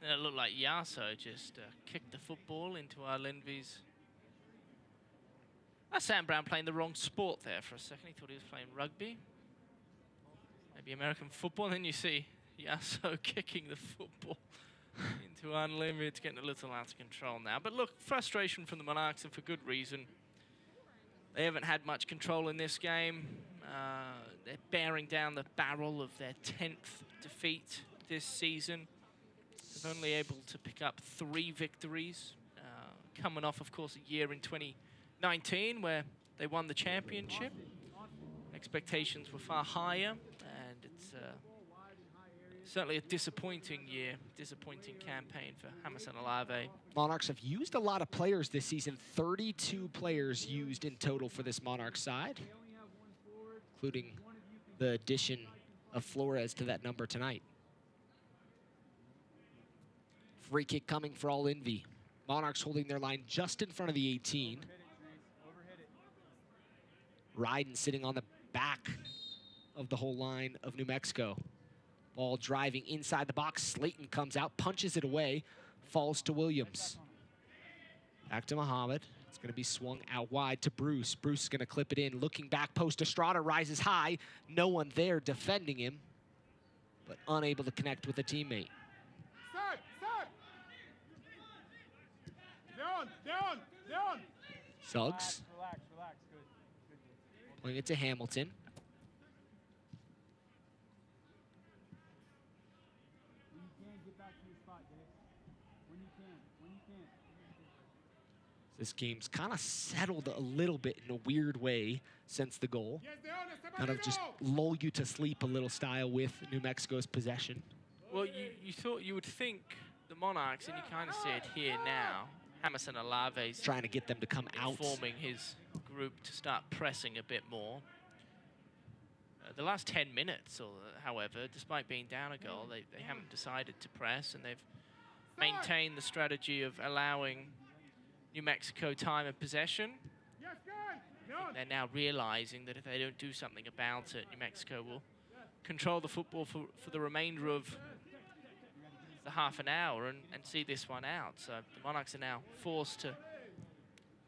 And it looked like Yasso just kicked the football into All Envy's. That's Sam Brown playing the wrong sport there for a second. He thought he was playing rugby. Maybe American football. And then you see Yasso kicking the football into Unlimited. It's getting a little out of control now. But look, frustration from the Monarchs, and for good reason. They haven't had much control in this game. They're bearing down the barrel of their 10th defeat this season. They're only able to pick up 3 victories, coming off, of course, a year in 2019 where they won the championship. Expectations were far higher, and it's certainly a disappointing year, disappointing campaign for Hamilton Alave. Monarchs have used a lot of players this season. 32 players used in total for this Monarchs side, including the addition of Flores to that number tonight. Free kick coming for All Envy. Monarchs holding their line just in front of the 18. Ryden sitting on the back of the whole line of New Mexico. Ball driving inside the box. Slayton comes out, punches it away, falls to Williams. Back to Muhammad. It's going to be swung out wide to Bruce. Bruce is going to clip it in. Looking back post, Estrada rises high. No one there defending him, but unable to connect with a teammate. Down. Suggs. Relax. Good. Playing it to Hamilton. When you can, get back to your spot, Dave. When you can. This game's kind of settled a little bit in a weird way since the goal. Kind of just lull you to sleep a little style with New Mexico's possession. Well, you would think the Monarchs, and you kind of see it here now, Hamilton Alave's trying to get them to come out, forming his group to start pressing a bit more. The last 10 minutes, however, despite being down a goal, they haven't decided to press, and they've maintained the strategy of allowing New Mexico time of possession. I think they're now realizing that if they don't do something about it, New Mexico will control the football for the remainder of for half an hour and see this one out. So the Monarchs are now forced to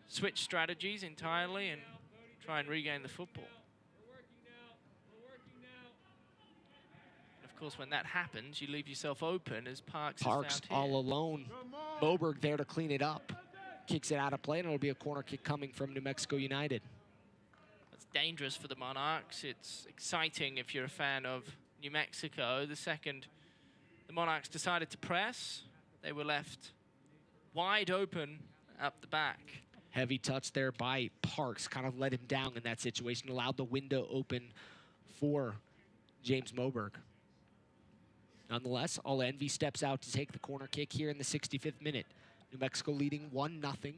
switch strategies entirely and try and regain the football. And of course, when that happens, you leave yourself open as Parks Parks all alone. Moberg there to clean it up. Kicks it out of play, and it'll be a corner kick coming from New Mexico United. That's dangerous for the Monarchs. It's exciting if you're a fan of New Mexico. The second the Monarchs decided to press, they were left wide open up the back. Heavy touch there by Parks, kind of let him down in that situation, allowed the window open for James Moberg. Nonetheless, All Envy steps out to take the corner kick here in the 65th minute. New Mexico leading 1-0,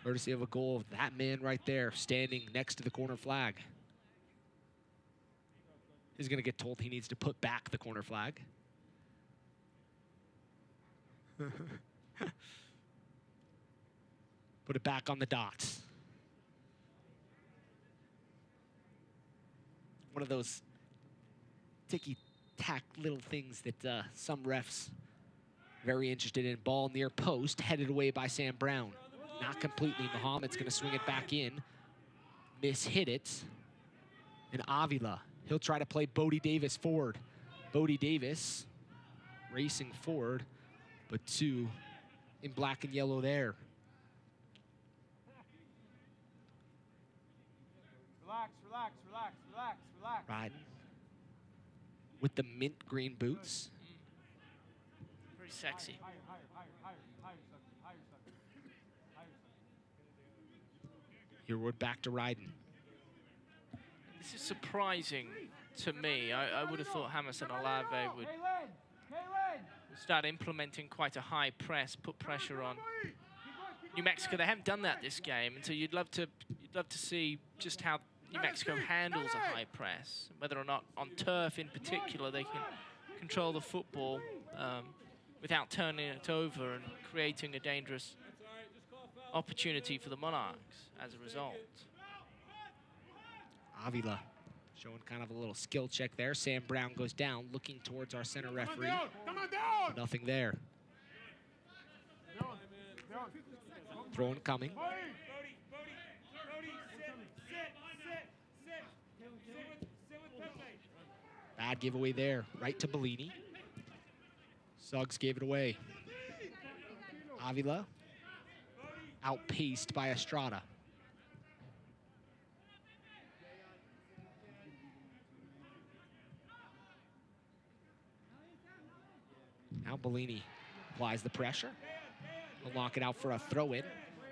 courtesy of a goal of that man right there standing next to the corner flag. He's going to get told he needs to put back the corner flag. Put it back on the dots. One of those ticky-tack little things that some refs very interested in. Ball near post, headed away by Sam Brown. Not completely. Muhammad's going to swing it back in. Hit it. And Avila, he'll try to play Bodie Davis forward. Bodie Davis racing forward, but two in black and yellow there. Relax. Riding with the mint green boots. Very sexy. Yearwood back to Ryden. This is surprising to me. I would have thought Hamilton Olave would start implementing quite a high press, put pressure on New Mexico. They haven't done that this game, and so you'd love to see just how New Mexico handles a high press, whether or not on turf in particular they can control the football without turning it over and creating a dangerous opportunity for the Monarchs as a result. Avila showing kind of a little skill check there. Sam Brown goes down, looking towards our center referee. Nothing there. Throwing coming. Bad giveaway there, right to Bellini. Suggs gave it away. Avila outpaced by Estrada. Now Bellini applies the pressure. He'll lock it out for a throw-in.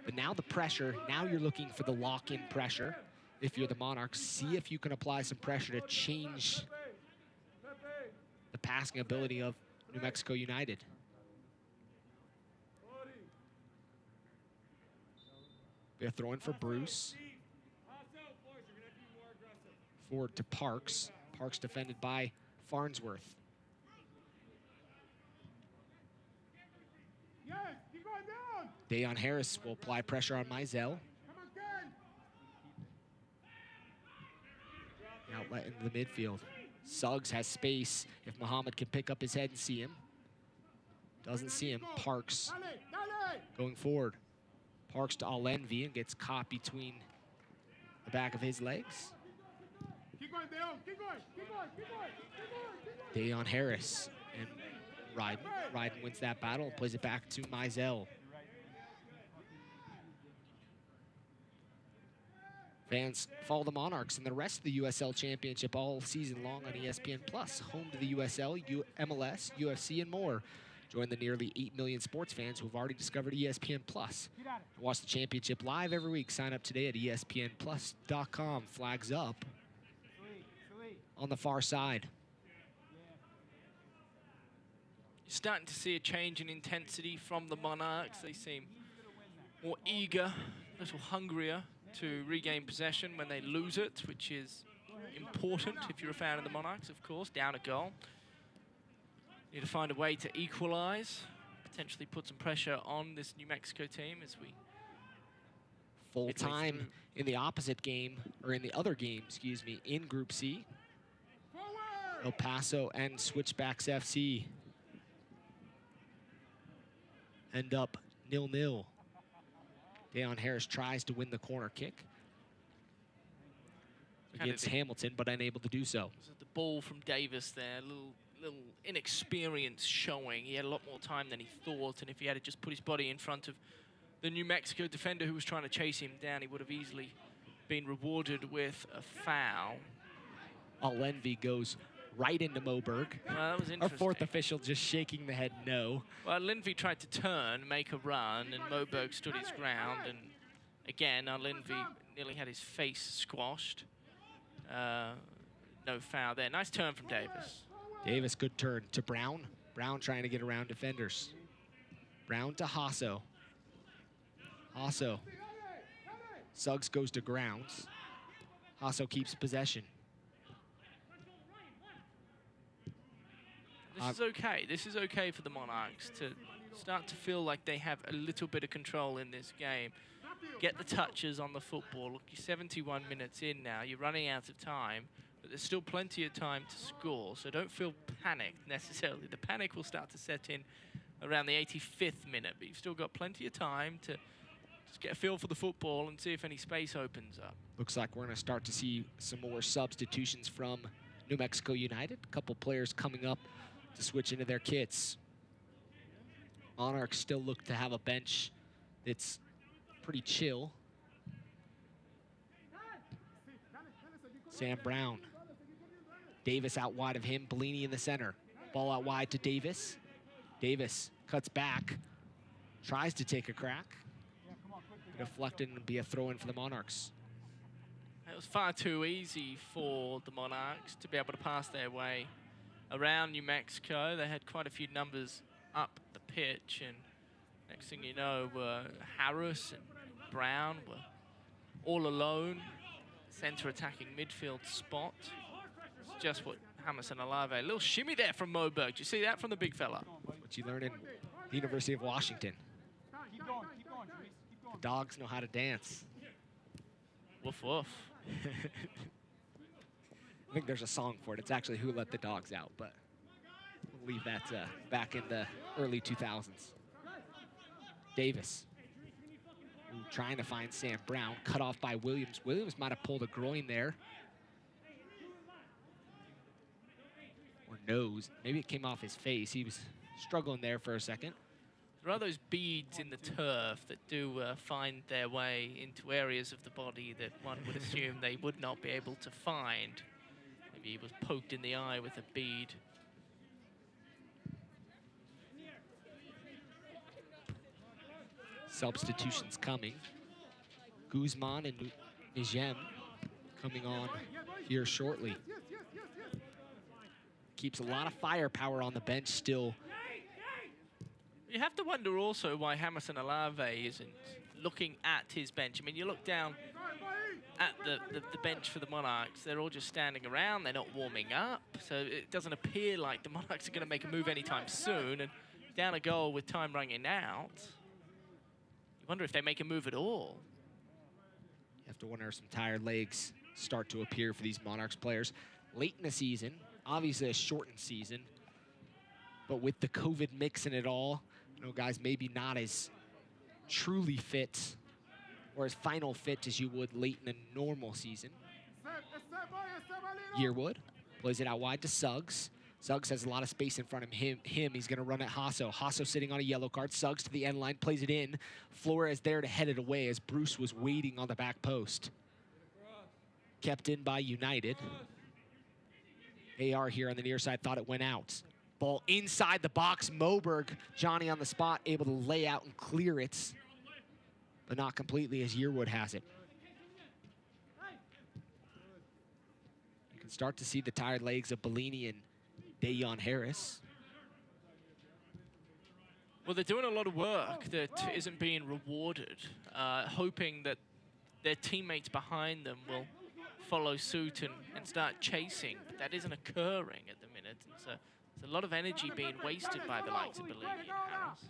But now the pressure, now you're looking for the lock-in pressure. If you're the Monarchs, see if you can apply some pressure to change the passing ability of New Mexico United. They're throwing for Bruce. Forward to Parks. Parks defended by Farnsworth. Dayon Harris will apply pressure on Mizell. Outlet into the midfield. Suggs has space if Muhammad can pick up his head and see him. Doesn't see him. Parks going forward. Parks to All Envy and gets caught between the back of his legs. Dayon Harris and Ryden. Ryden wins that battle and plays it back to Mizell. Fans follow the Monarchs and the rest of the USL Championship all season long on ESPN+, home to the USL, MLS, UFC, and more. Join the nearly 8 million sports fans who have already discovered ESPN+. Watch the championship live every week. Sign up today at espnplus.com. Flags up on the far side. You're starting to see a change in intensity from the Monarchs. They seem more eager, a little hungrier to regain possession when they lose it, which is important if you're a fan of the Monarchs, of course. Down a goal. Need to find a way to equalize, potentially put some pressure on this New Mexico team as we... Full time in the opposite game, or in the other game, excuse me, in Group C. El Paso and Switchbacks FC. end up 0-0. Deion Harris tries to win the corner kick against Hamilton, but unable to do so. The ball from Davis there, a little inexperience showing. He had a lot more time than he thought, and if he had just put his body in front of the New Mexico defender who was trying to chase him down, he would have easily been rewarded with a foul. Lenvy goes right into Moberg. Well, that was interesting. Our fourth official just shaking the head no. Well, Linvey tried to turn, make a run, and Moberg stood his ground. And again, Linvey nearly had his face squashed. No foul there. Nice turn from Davis. Davis, good turn to Brown. Brown trying to get around defenders. Brown to Hasso. Hasso. Suggs goes to grounds. Hasso keeps possession. This is okay. This is okay for the Monarchs to start to feel like they have a little bit of control in this game. Get the touches on the football. Look, you're 71 minutes in now. You're running out of time, but there's still plenty of time to score, so don't feel panicked necessarily. The panic will start to set in around the 85th minute, but you've still got plenty of time to just get a feel for the football and see if any space opens up. Looks like we're going to start to see some more substitutions from New Mexico United. A couple players coming up to switch into their kits. Monarchs still look to have a bench that's pretty chill. Sam Brown. Davis out wide of him, Bellini in the center. Ball out wide to Davis. Davis cuts back, tries to take a crack. Deflected and be a throw-in for the Monarchs. It was far too easy for the Monarchs to be able to pass their way around New Mexico. They had quite a few numbers up the pitch, and next thing you know, Harris and Brown were all alone. Center attacking midfield spot. It's just what Hamilton Alave. A little shimmy there from Moberg. Do you see that from the big fella? What you learn in the University of Washington. The dogs know how to dance. Woof woof. I think there's a song for it. It's actually Who Let the Dogs Out, but we'll leave that back in the early 2000s. Davis, trying to find Sam Brown, cut off by Williams. Williams might have pulled a groin there. Or nose. Maybe it came off his face. He was struggling there for a second. There are those beads in the turf that do find their way into areas of the body that one would assume they would not be able to find. Maybe he was poked in the eye with a bead. Substitutions coming. Guzman and Nijem coming on here shortly. Keeps a lot of firepower on the bench still. You have to wonder also why Hamilton Alave isn't looking at his bench. I mean, you look down at the bench for the Monarchs, they're all just standing around, they're not warming up, so it doesn't appear like the Monarchs are going to make a move anytime soon, and down a goal with time running out. You wonder if they make a move at all. You have to wonder if some tired legs start to appear for these Monarchs players. Late in the season, obviously a shortened season, but with the COVID mix in it all, you know, guys maybe not as truly fit or as final fit as you would late in a normal season. Yearwood plays it out wide to Suggs. Suggs has a lot of space in front of him. He's going to run at Hasso. Hasso sitting on a yellow card. Suggs to the end line, plays it in. Flores there to head it away as Bruce was waiting on the back post. Kept in by United. AR here on the near side thought it went out. Ball inside the box. Moberg, Johnny on the spot, able to lay out and clear it, but not completely as Yearwood has it. You can start to see the tired legs of Bellini and Deion Harris. Well, they're doing a lot of work that isn't being rewarded, hoping that their teammates behind them will follow suit and start chasing, but that isn't occurring at the minute. And so there's a lot of energy being wasted by the likes of Bellini and Harris.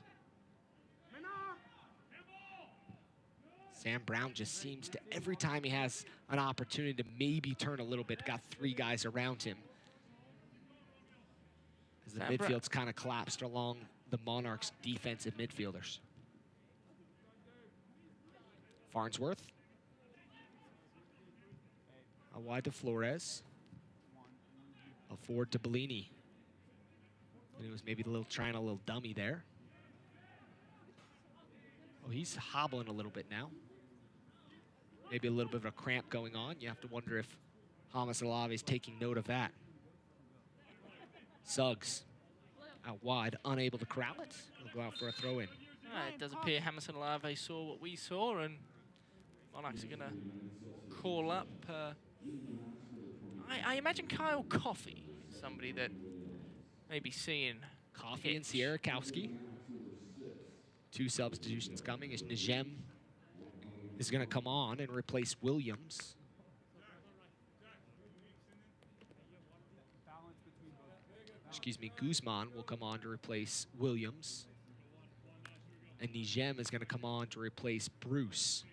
Sam Brown just seems to, every time he has an opportunity to maybe turn a little bit, got three guys around him. As the midfield's kind of collapsed along the Monarchs' defensive midfielders. Farnsworth. Out wide to Flores. A forward to Bellini. And it was maybe trying a little dummy there. Oh, he's hobbling a little bit now. Maybe a little bit of a cramp going on. You have to wonder if James Olave is taking note of that. Suggs out wide, unable to corral it. He'll go out for a throw-in. It does appear Hamilton Olave saw what we saw, and Monarchs are going to call up. I imagine Kyle Coffey, somebody that may be seeing Coffey and Sierakowski. 2 substitutions coming as Najem is going to come on and replace Williams. Excuse me, Guzman will come on to replace Williams. And Najem is going to come on to replace Bruce.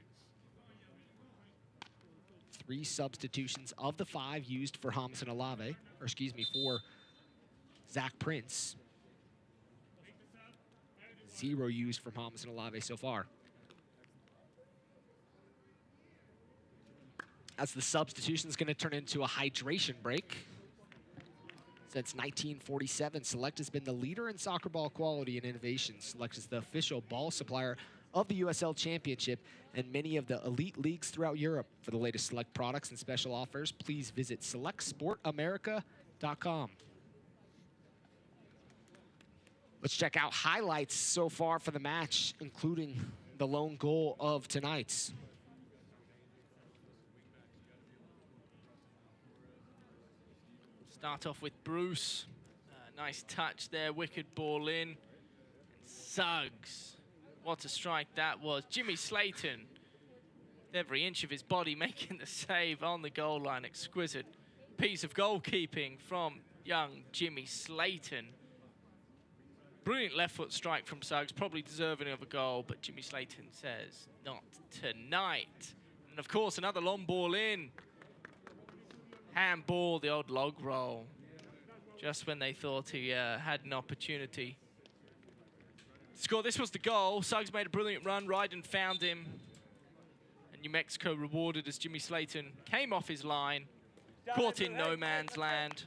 3 substitutions of the 5 used for Hamilton Olave, or excuse me, for Zach Prince. 0 used from Hamilton Olave so far. As the substitution is going to turn into a hydration break. Since 1947, Select has been the leader in soccer ball quality and innovation. Select is the official ball supplier of the USL Championship and many of the elite leagues throughout Europe. For the latest Select products and special offers, please visit selectsportamerica.com. Let's check out highlights so far for the match, including the lone goal of tonight's. Start off with Bruce. Nice touch there, wicked ball in. And Suggs. What a strike that was. Jimmy Slayton, with every inch of his body making the save on the goal line. Exquisite piece of goalkeeping from young Jimmy Slayton. Brilliant left foot strike from Suggs, probably deserving of a goal, but Jimmy Slayton says, not tonight. And of course, another long ball in. Handball, the old log roll. Just when they thought he had an opportunity to score. This was the goal. Suggs made a brilliant run. Ryden found him. And New Mexico rewarded as Jimmy Slayton came off his line. Caught in no man's land.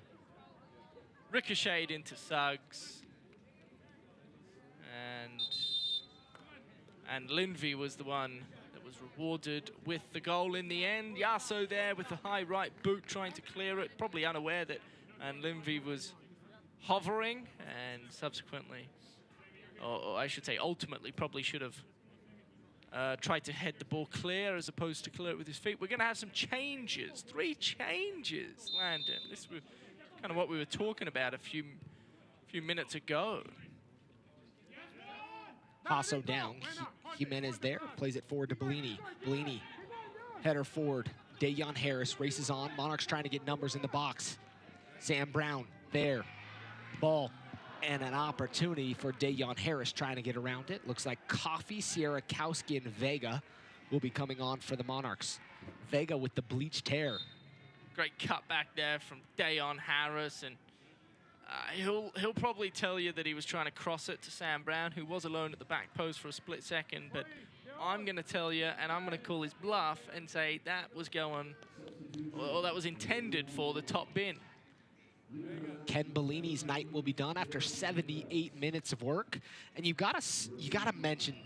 Ricocheted into Suggs. And Linvey was the one that was rewarded with the goal in the end. Yasso there with the high right boot trying to clear it, probably unaware that and Linvey was hovering and subsequently, or I should say ultimately, probably should have tried to head the ball clear as opposed to clear it with his feet. We're going to have some changes, 3 changes, Landon. This was kind of what we were talking about a few minutes ago. Paso down. Jimenez there, plays it forward to Bellini. Bellini, header forward. Dayon Harris races on. Monarchs trying to get numbers in the box. Sam Brown there. Ball and an opportunity for Dayon Harris trying to get around it. Looks like Coffey, Sierakowski, and Vega will be coming on for the Monarchs. Vega with the bleached hair. Great cut back there from Dayon Harris, and he'll probably tell you that he was trying to cross it to Sam Brown, who was alone at the back post for a split second, but I'm going to tell you, and I'm going to call his bluff and say that was going, or that was intended for the top bin. Ken Bellini's night will be done after 78 minutes of work, and you gotta mention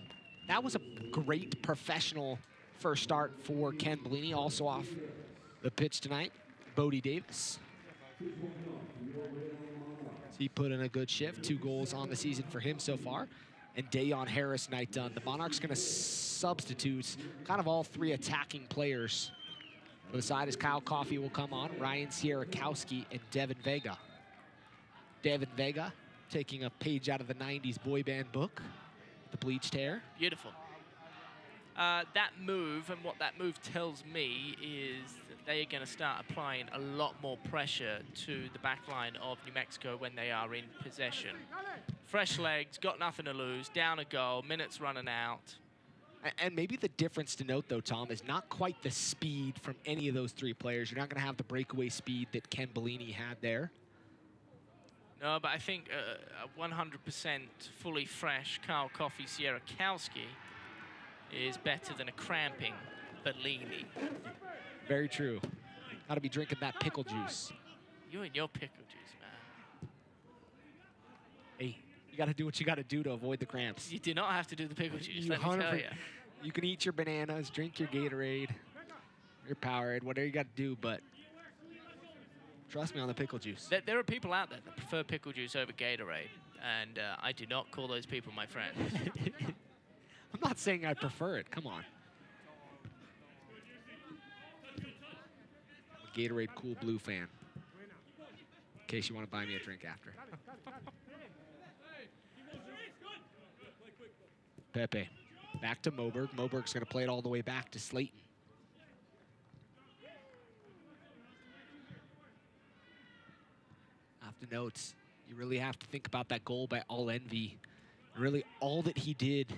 that was a great professional first start for Ken Bellini. Also off the pitch tonight, Bodie Davis. He put in a good shift, 2 goals on the season for him so far. And Dayon Harris night done. The Monarchs gonna substitute kind of all 3 attacking players. For the side as Kyle Coffey will come on, Ryan Sierakowski and Devin Vega. Devin Vega taking a page out of the 90s boy band book, the bleached hair. Beautiful. That move, and what that move tells me is that they are going to start applying a lot more pressure to the back line of New Mexico when they are in possession. Fresh legs, got nothing to lose, down a goal, minutes running out. And maybe the difference to note, though, Tom, is not quite the speed from any of those 3 players. You're not going to have the breakaway speed that Ken Bellini had there. No, but I think 100% fully fresh Carl Coffee Sierakowski is better than a cramping Bellini. Very true. Got to be drinking that pickle juice. You and your pickle juice, man. Hey, you got to do what you got to do to avoid the cramps. You do not have to do the pickle juice, let me tell you. You can eat your bananas, drink your Gatorade, your Powerade, whatever you got to do, but trust me on the pickle juice. There are people out there that prefer pickle juice over Gatorade, and I do not call those people my friends. I'm not saying I prefer it. Come on. I'm a Gatorade Cool Blue fan. In case you want to buy me a drink after. Pepe. Back to Moberg. Moberg's going to play it all the way back to Slayton. Off the notes, you really have to think about that goal by All Envy. Really, all that he did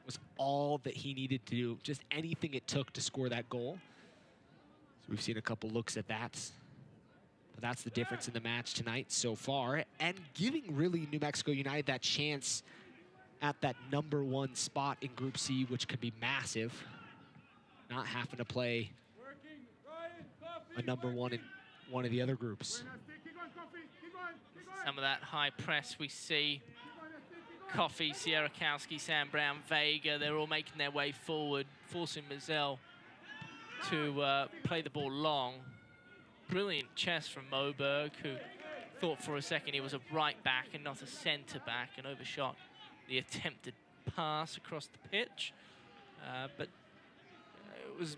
was all that he needed to do. Just anything it took to score that goal. So we've seen a couple looks at that. But that's the difference in the match tonight so far. And giving really New Mexico United that chance at that #1 spot in Group C, which could be massive. Not having to play a #1 in one of the other groups. Some of that high press we see. Coffee, Sierakowski, Sam Brown, Vega, they're all making their way forward, forcing Mazel to play the ball long. Brilliant chess from Moberg, who thought for a second he was a right back and not a center back, and overshot the attempted pass across the pitch. But it was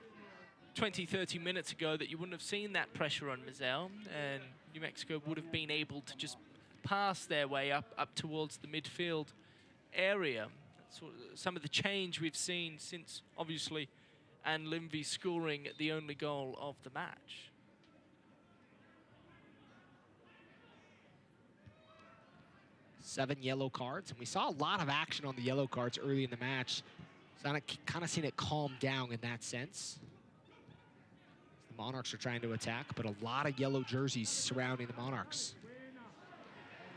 20, 30 minutes ago that you wouldn't have seen that pressure on Mazel, and New Mexico would have been able to just pass their way up towards the midfield area. That's some of the change we've seen since, obviously, Ann Limvey scoring the only goal of the match. Seven yellow cards, and we saw a lot of action on the yellow cards early in the match. So I kind of seen it calm down in that sense. The Monarchs are trying to attack, but a lot of yellow jerseys surrounding the Monarchs.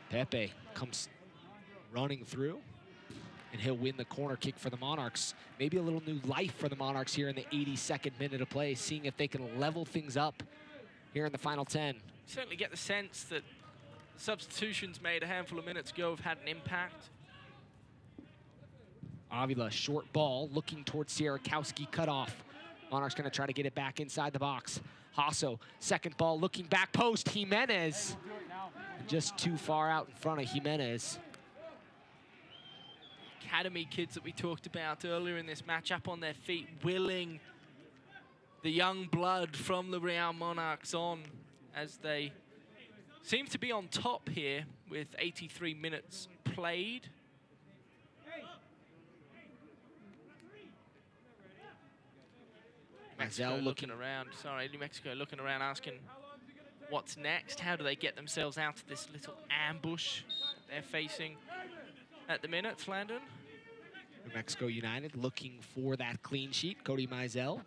Pepe comes running through, and he'll win the corner kick for the Monarchs. Maybe a little new life for the Monarchs here in the 82nd minute of play, seeing if they can level things up here in the final 10. You certainly get the sense that substitutions made a handful of minutes ago have had an impact. Avila, short ball, looking towards Sierakowski, cut off. Monarchs gonna try to get it back inside the box. Hasso, second ball, looking back post, Jimenez. Just too far out in front of Jimenez. Academy kids that we talked about earlier in this match up on their feet, willing the young blood from the Real Monarchs on as they seem to be on top here with 83 minutes played. Mexico looking around, New Mexico looking around asking what's next? How do they get themselves out of this little ambush they're facing at the minute, Flandern? New Mexico United looking for that clean sheet. Cody Mizell.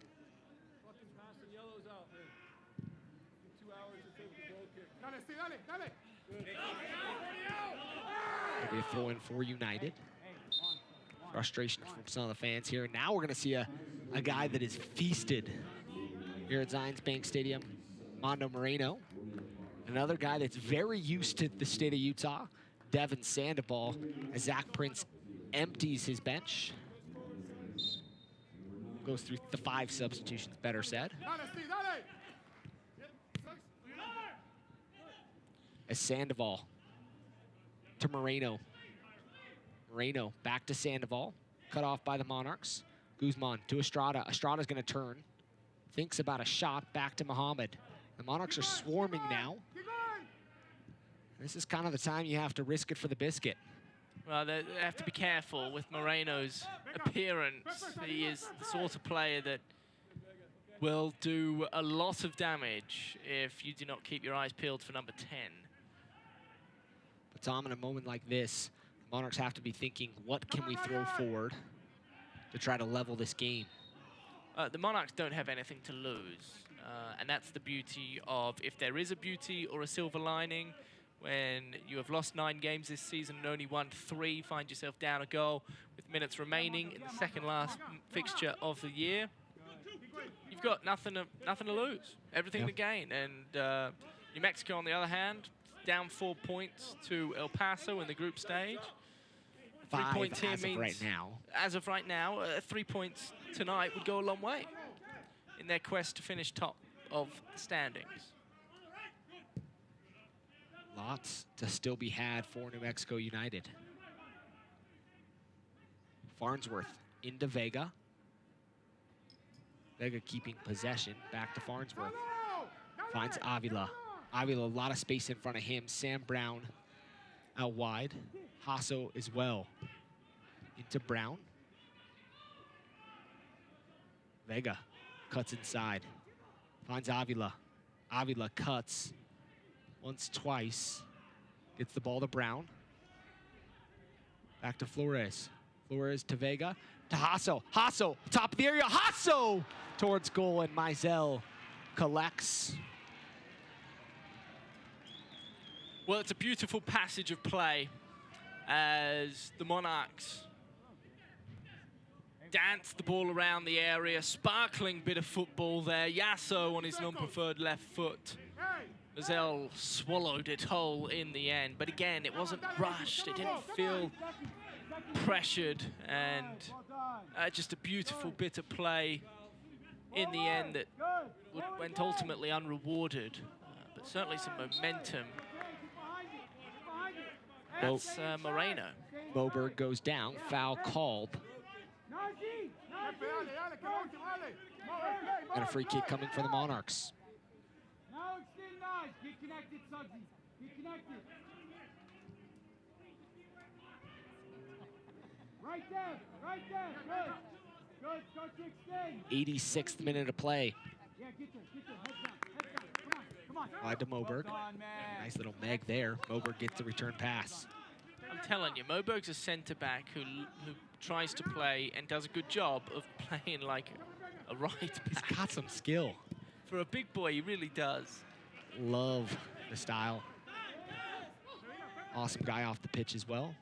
Maybe a throw-in for United. Frustration from some of the fans here. Now we're going to see a guy that is feasted here at Zions Bank Stadium, Armando Moreno. Another guy that's very used to the state of Utah, Devin Sandoval, as Zach Prince empties his bench. Goes through the 5 substitutions, better said. As Sandoval to Moreno. Moreno back to Sandoval, cut off by the Monarchs. Guzman to Estrada. Estrada's gonna turn. Thinks about a shot back to Muhammad. The Monarchs are swarming now. This is kind of the time you have to risk it for the biscuit. Well, they have to be careful with Moreno's appearance. He is the sort of player that will do a lot of damage if you do not keep your eyes peeled for number 10. But Tom, in a moment like this, Monarchs have to be thinking, what can we throw forward to try to level this game? The Monarchs don't have anything to lose. And that's the beauty of, if there is a beauty or a silver lining, when you have lost 9 games this season and only won 3, find yourself down a goal with minutes remaining in the second last fixture of the year. You've got nothing to lose, everything to gain. And New Mexico, on the other hand, down 4 points to El Paso in the group stage. 5 as of right now. As of right now, 3 points tonight would go a long way in their quest to finish top of the standings. Lots to still be had for New Mexico United. Farnsworth into Vega. Vega keeping possession. Back to Farnsworth. Finds Avila. Avila, a lot of space in front of him. Sam Brown out wide. Hasso as well. Into Brown. Vega cuts inside. Finds Avila. Avila cuts once, twice. Gets the ball to Brown. Back to Flores. Flores to Vega. To Hasso. Hasso, top of the area. Hasso towards goal, and Mizell collects. Well, it's a beautiful passage of play as the Monarchs dance the ball around the area. Sparkling bit of football there. Yasso on his non-preferred left foot. Mizell swallowed it whole in the end. But again, it wasn't rushed. It didn't feel pressured. And just a beautiful bit of play in the end that went ultimately unrewarded. But certainly some momentum. That's Moreno. Moberg goes down, foul called. And a free kick coming for the Monarchs. Get connected, Suggsy. Get connected. Right there, right there. Good. Good, start to extend. 86th minute of play. Yeah, get there, heads down. Come on. Wide to Moberg. Nice little Meg there. Moberg gets the return pass. I'm telling you, Moberg's a centre-back who tries to play and does a good job of playing like a right back. He's got some skill. For a big boy, he really does. Love the style. Awesome guy off the pitch as well.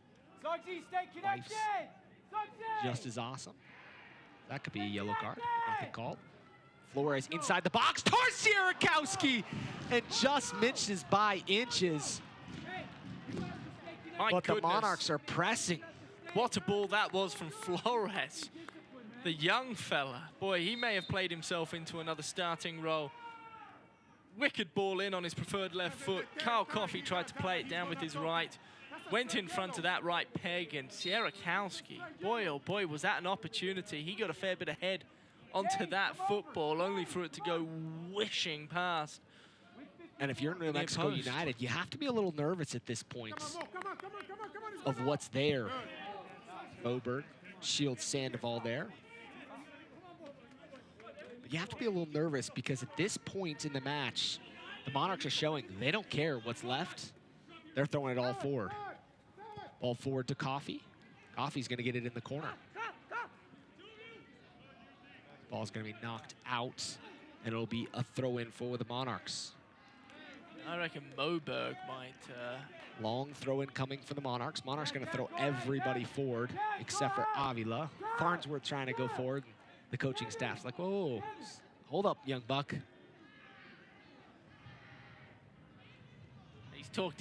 Suggsy, stay connected. Just as awesome. That could be a yellow card. Nothing called. Flores inside the box. Sierakowski! And just misses by inches. My but goodness. The Monarchs are pressing. What a ball that was from Flores. The young fella. Boy, he may have played himself into another starting role. Wicked ball in on his preferred left foot. Kyle Coffey tried to play it down with his right. Went in front of that right peg, and Sierakowski, boy, oh boy, was that an opportunity. He got a fair bit ahead onto that football, only for it to go whishing past. And if you're New Mexico United, you have to be a little nervous at this point of what's there. Moberg shields Sandoval there. But you have to be a little nervous because at this point in the match, the Monarchs are showing they don't care what's left. They're throwing it all forward. Ball forward to Coffey. Coffey's going to get it in the corner. Ball's going to be knocked out, and it'll be a throw-in for the Monarchs. I reckon Moberg might... Long throw-in coming for the Monarchs. Monarchs going to throw everybody forward except for Avila. Farnsworth trying to go forward. The coaching staff's like, whoa, hold up, young buck. He's talked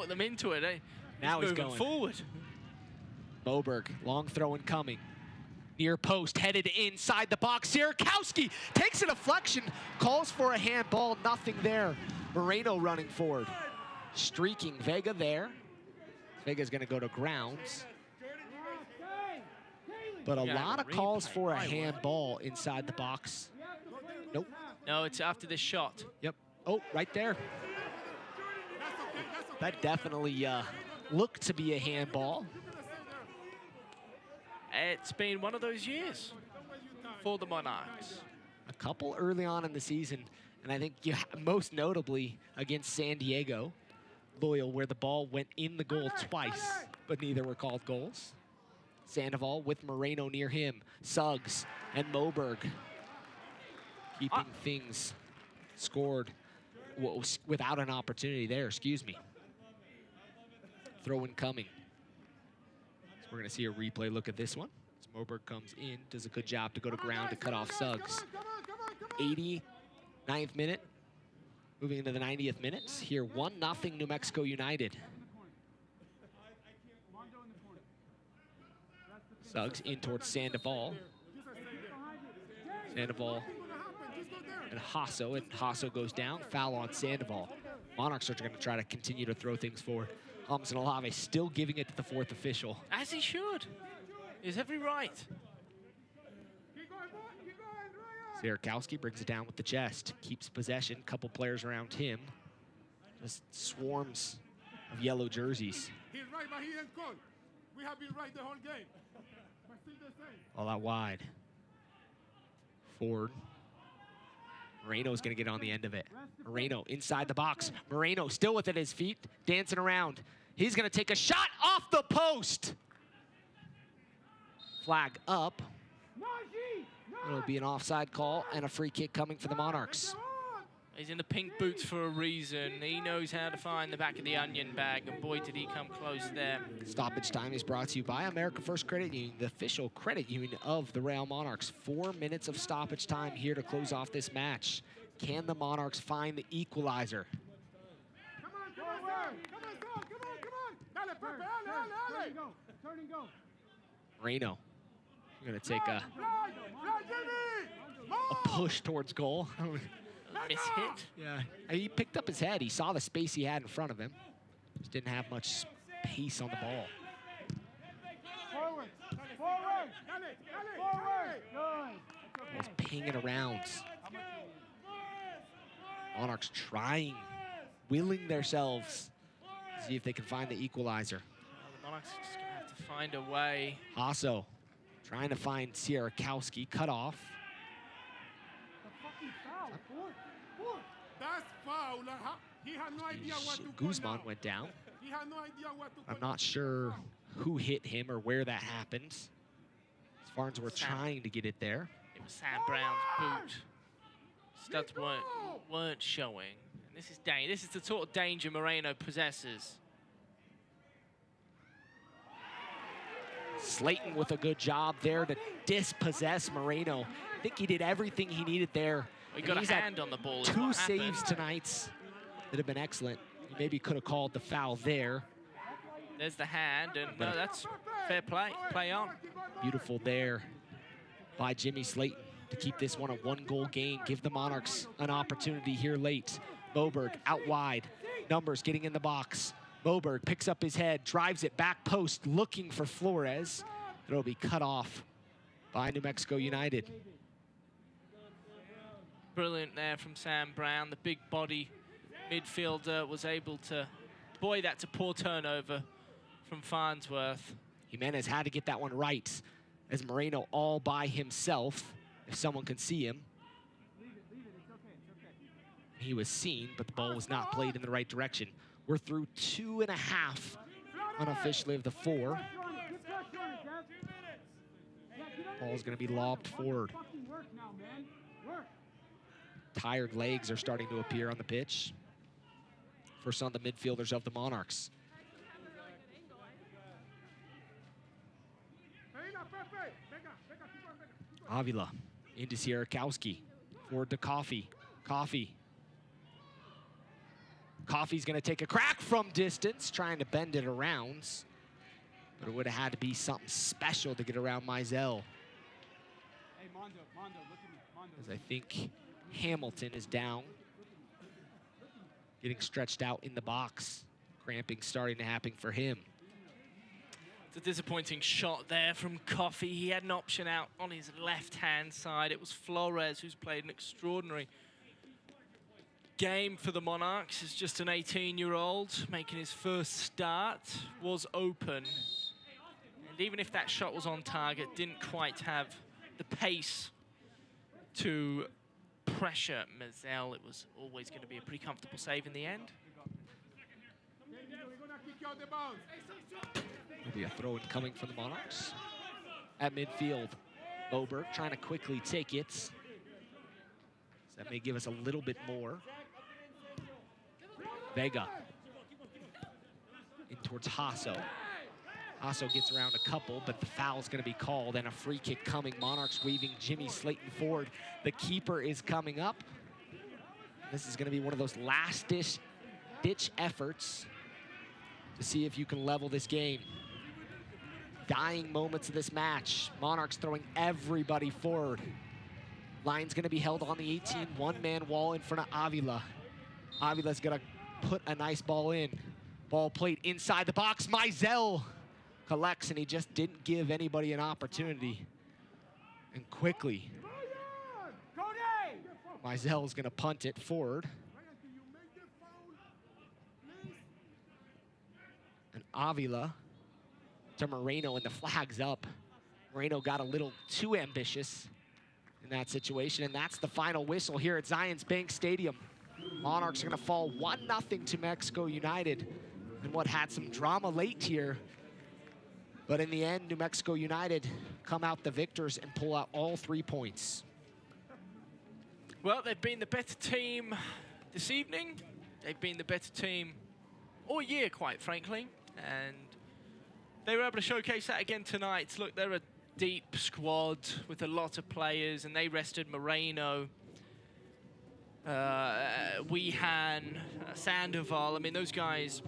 them into it, eh? Now he's moving going forward. Moberg, long throw-in coming. Near post, headed inside the box. Sierakowski takes a deflection, calls for a handball, nothing there. Moreno running forward. Streaking Vega there. Vega's gonna go to grounds. But a lot of calls for a handball inside the box. Nope. No, it's after this shot. Yep. Oh, right there. That definitely looked to be a handball. It's been one of those years for the Monarchs. A couple early on in the season, and I think most notably against San Diego, Loyal, where the ball went in the goal twice, but neither were called goals. Sandoval with Moreno near him. Suggs and Moberg keeping things scored without an opportunity there, excuse me. throw-in coming. So we're going to see a replay look at this one. Moberg comes in, does a good job to go to ground to cut off Suggs. 89th minute, moving into the 90th minute. Here, 1-0 New Mexico United. Suggs in towards Sandoval. Sandoval and Hasso goes down, foul on Sandoval. Monarchs are going to try to continue to throw things forward. Thompson Olave still giving it to the fourth official. As he should. He's every right. Sierakowski brings it down with the chest, keeps possession, couple players around him. Just swarms of yellow jerseys. He's right, but he didn't call. We have been right the whole game. All out wide. Ford. Moreno's going to get on the end of it. Moreno inside the box. Moreno still with it at his feet, dancing around. He's going to take a shot off the post. Flag up. It'll be an offside call and a free kick coming for the Monarchs. He's in the pink boots for a reason. He knows how to find the back of the onion bag, and boy, did he come close there. Stoppage time is brought to you by America First Credit Union, the official credit union of the Real Monarchs. 4 minutes of stoppage time here to close off this match. Can the Monarchs find the equalizer? Moreno going to take a push towards goal. Miss hit. Yeah, he picked up his head. He saw the space he had in front of him. Just didn't have much pace on the ball. Forward, forward, forward. Ball's pinging around. Monarchs trying, willing themselves to see if they can find the equalizer. Well, the Monarchs are just going to have to find a way. Hasso trying to find Sierakowski, cut off. That's foul. He had no idea what to Guzman went down. He had no idea what to I'm not sure who hit him or where that happened. Farnsworth trying to get it there. It was Sam Brown's boot. Studs weren't showing. And this is the sort of danger Moreno possesses. Slayton with a good job there to dispossess Moreno. I think he did everything he needed there. He got a hand on the ball. 2 saves tonight that have been excellent. He maybe could have called the foul there. There's the hand, and no, that's fair play. Play on. Beautiful there by Jimmy Slayton to keep this one a 1-goal game. Give the Monarchs an opportunity here late. Moberg out wide. Numbers getting in the box. Moberg picks up his head, drives it back post, looking for Flores. It'll be cut off by New Mexico United. Brilliant there from Sam Brown. The big body midfielder was able to, boy, that's a poor turnover from Farnsworth. Jimenez had to get that one right as Moreno all by himself, if someone can see him. He was seen, but the ball was not played in the right direction. We're through 2.5 unofficially of the 4. Ball's going to be lobbed forward. Tired legs are starting to appear on the pitch. First on the midfielders of the Monarchs. Avila into Sierakowski. Forward to Coffee. Coffee's going to take a crack from distance, trying to bend it around. But it would have had to be something special to get around Mizell. As I think Hamilton is down. Getting stretched out in the box. Cramping starting to happen for him. It's a disappointing shot there from Coffee. He had an option out on his left-hand side. It was Flores who's played an extraordinary game for the Monarchs. He's just an 18-year-old making his first start, was open. And even if that shot was on target, didn't quite have the pace to pressure Mizell. It was always going to be a pretty comfortable save in the end. There'll be a throw-in coming from the Monarchs. At midfield, Moberg trying to quickly take it. So that may give us a little bit more. Vega in towards Hasso. Hasso gets around a couple, but the foul's going to be called, and a free kick coming. Monarchs waving Jimmy Slayton forward. The keeper is coming up. This is going to be one of those last-ditch efforts to see if you can level this game. Dying moments of this match. Monarchs throwing everybody forward. Line's going to be held on the 18, one-man wall in front of Avila. Avila's going to put a nice ball in. Ball played inside the box. Mizell collects, and he just didn't give anybody an opportunity. And quickly, Mizell is going to punt it forward. And Avila to Moreno, and the flag's up. Moreno got a little too ambitious in that situation, and that's the final whistle here at Zions Bank Stadium. Monarchs are going to fall 1-0 to Mexico United, and what had some drama late here. But in the end, New Mexico United come out the victors and pull out all 3 points. Well, they've been the better team this evening. They've been the better team all year, quite frankly. And they were able to showcase that again tonight. Look, they're a deep squad with a lot of players, and they rested Moreno, Weehan, Sandoval. I mean, those guys,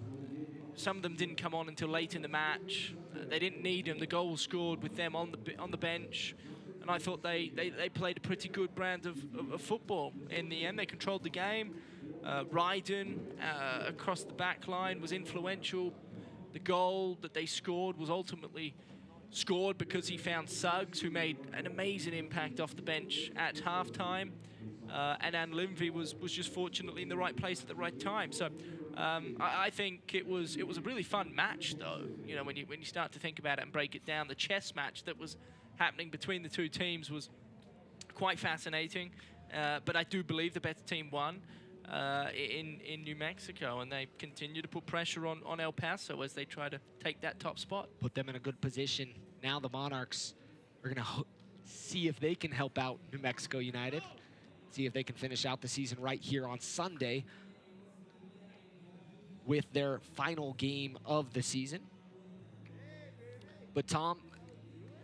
some of them didn't come on until late in the match. They didn't need them. The goal was scored with them on the bench. And I thought they played a pretty good brand of football. In the end, they controlled the game. Ryden across the back line was influential. The goal that they scored was ultimately scored because he found Suggs, who made an amazing impact off the bench at halftime. And Ann Linvey was just fortunately in the right place at the right time. So I think it was a really fun match, though. You know, when you start to think about it and break it down, the chess match that was happening between the two teams was quite fascinating. But I do believe the better team won in New Mexico, and they continue to put pressure on El Paso as they try to take that top spot. Put them in a good position. Now the Monarchs are going to see if they can help out New Mexico United, see if they can finish out the season right here on Sunday with their final game of the season. But Tom,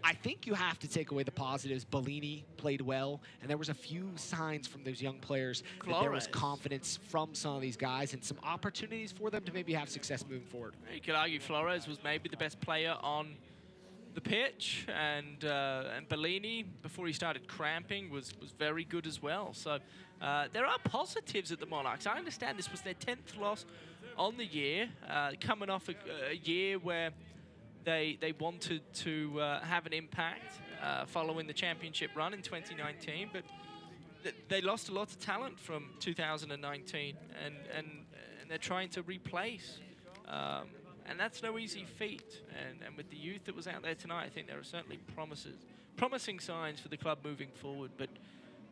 I think you have to take away the positives. Bellini played well, and there was a few signs from those young players that there was confidence from some of these guys and some opportunities for them to maybe have success moving forward. You could argue Flores was maybe the best player on the pitch, and Bellini, before he started cramping, was very good as well. So there are positives at the Monarchs. I understand this was their 10th loss on the year, coming off a year where they wanted to have an impact following the championship run in 2019, but they lost a lot of talent from 2019, and they're trying to replace. And that's no easy feat. And with the youth that was out there tonight, I think there are certainly promising signs for the club moving forward. But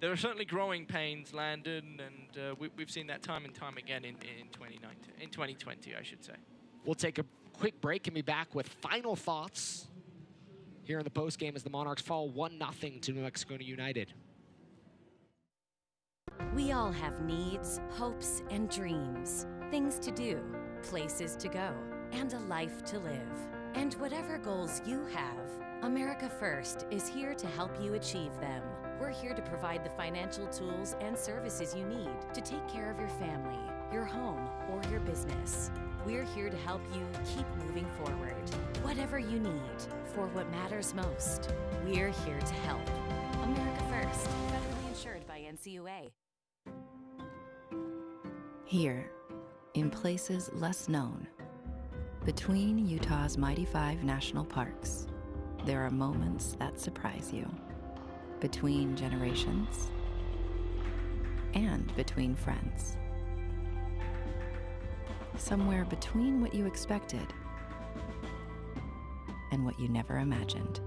there are certainly growing pains, Landon, and we've seen that time and time again in 2020, I should say. We'll take a quick break and be back with final thoughts here in the postgame as the Monarchs fall 1-0 to New Mexico United. We all have needs, hopes, and dreams. Things to do, places to go, and a life to live. And whatever goals you have, America First is here to help you achieve them. We're here to provide the financial tools and services you need to take care of your family, your home, or your business. We're here to help you keep moving forward. Whatever you need, for what matters most, we're here to help. America First, federally insured by NCUA. Here, in places less known, between Utah's mighty 5 national parks, there are moments that surprise you. Between generations and between friends. Somewhere between what you expected and what you never imagined.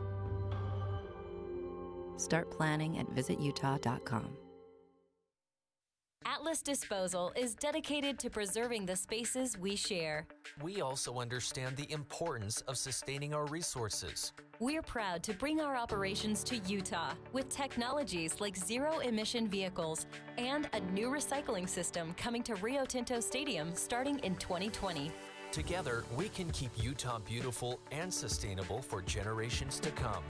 Start planning at visitutah.com. Atlas Disposal is dedicated to preserving the spaces we share. We also understand the importance of sustaining our resources. We're proud to bring our operations to Utah with technologies like zero-emission vehicles and a new recycling system coming to Rio Tinto Stadium starting in 2020. Together, we can keep Utah beautiful and sustainable for generations to come.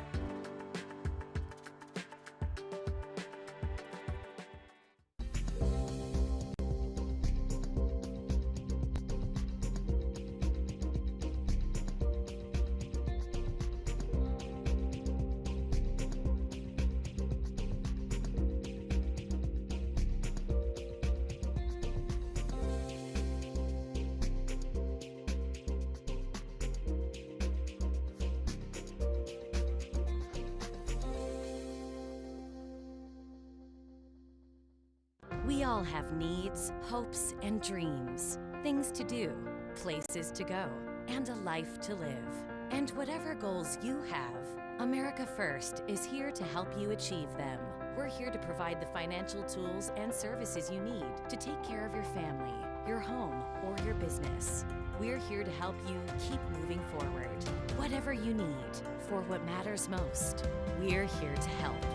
We all have needs, hopes, and dreams. Things to do, places to go, and a life to live. And whatever goals you have, America First is here to help you achieve them. We're here to provide the financial tools and services you need to take care of your family, your home, or your business. We're here to help you keep moving forward. Whatever you need for what matters most, we're here to help.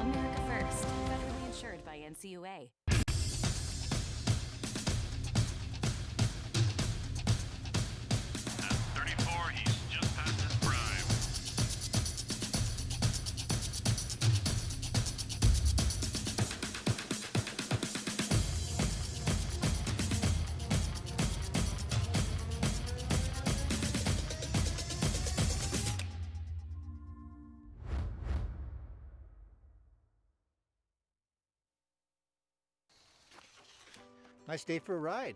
America First, federally insured by NCUA. Nice day for a ride.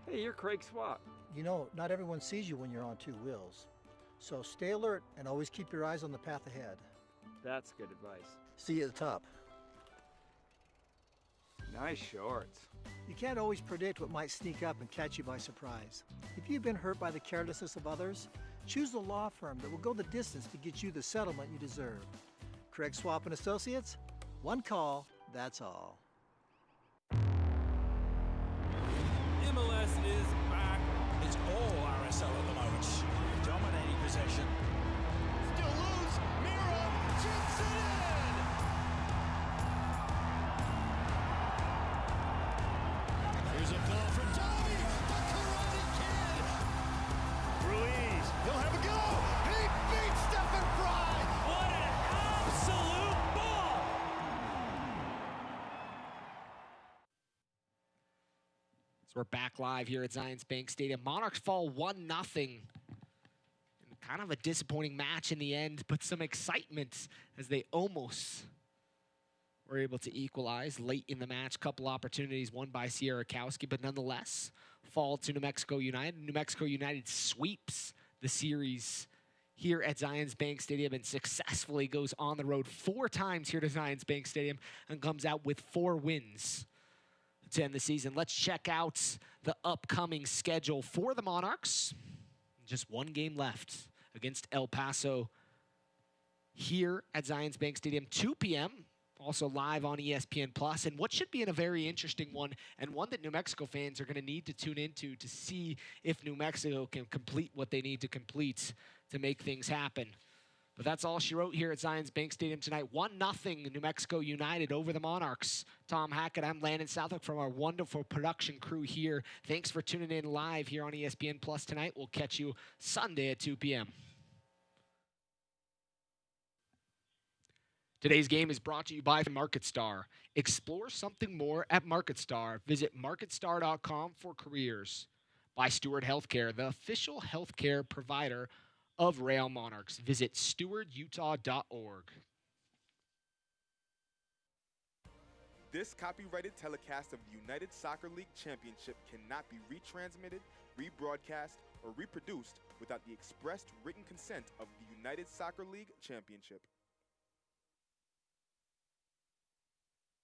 Hey, you're Craig Swap. You know, not everyone sees you when you're on two wheels. So stay alert and always keep your eyes on the path ahead. That's good advice. See you at the top. Nice shorts. You can't always predict what might sneak up and catch you by surprise. If you've been hurt by the carelessness of others, choose the law firm that will go the distance to get you the settlement you deserve. Craig Swap and Associates, one call, that's all. MLS is back. It's all RSL at the moment. Dominating possession. Still loose. Miro chips it in. Here's a ball from Tommy, the Karate Kid. Ruiz, he'll have a go. He beats Stephen Fry. What an absolute ball. We're back live here at Zions Bank Stadium. Monarchs fall 1-0. Kind of a disappointing match in the end, but some excitement as they almost were able to equalize late in the match. Couple opportunities won by Sierakowski, but nonetheless fall to New Mexico United. New Mexico United sweeps the series here at Zions Bank Stadium and successfully goes on the road 4 times here to Zions Bank Stadium and comes out with 4 wins to end the season. Let's check out the upcoming schedule for the Monarchs. Just 1 game left against El Paso here at Zions Bank Stadium, 2 p.m., also live on ESPN+, and what should be in a very interesting one, and one that New Mexico fans are going to need to tune into to see if New Mexico can complete what they need to complete to make things happen. But that's all she wrote here at Zions Bank Stadium tonight. 1-0 New Mexico United over the Monarchs. Tom Hackett, I'm Landon Southwick from our wonderful production crew here. Thanks for tuning in live here on ESPN Plus tonight. We'll catch you Sunday at 2 p.m. Today's game is brought to you by MarketStar. Explore something more at MarketStar. Visit marketstar.com for careers. By Steward Healthcare, the official healthcare provider of Rail Monarchs. Visit stewardutah.org. This copyrighted telecast of the United Soccer League Championship cannot be retransmitted, rebroadcast, or reproduced without the expressed written consent of the United Soccer League Championship.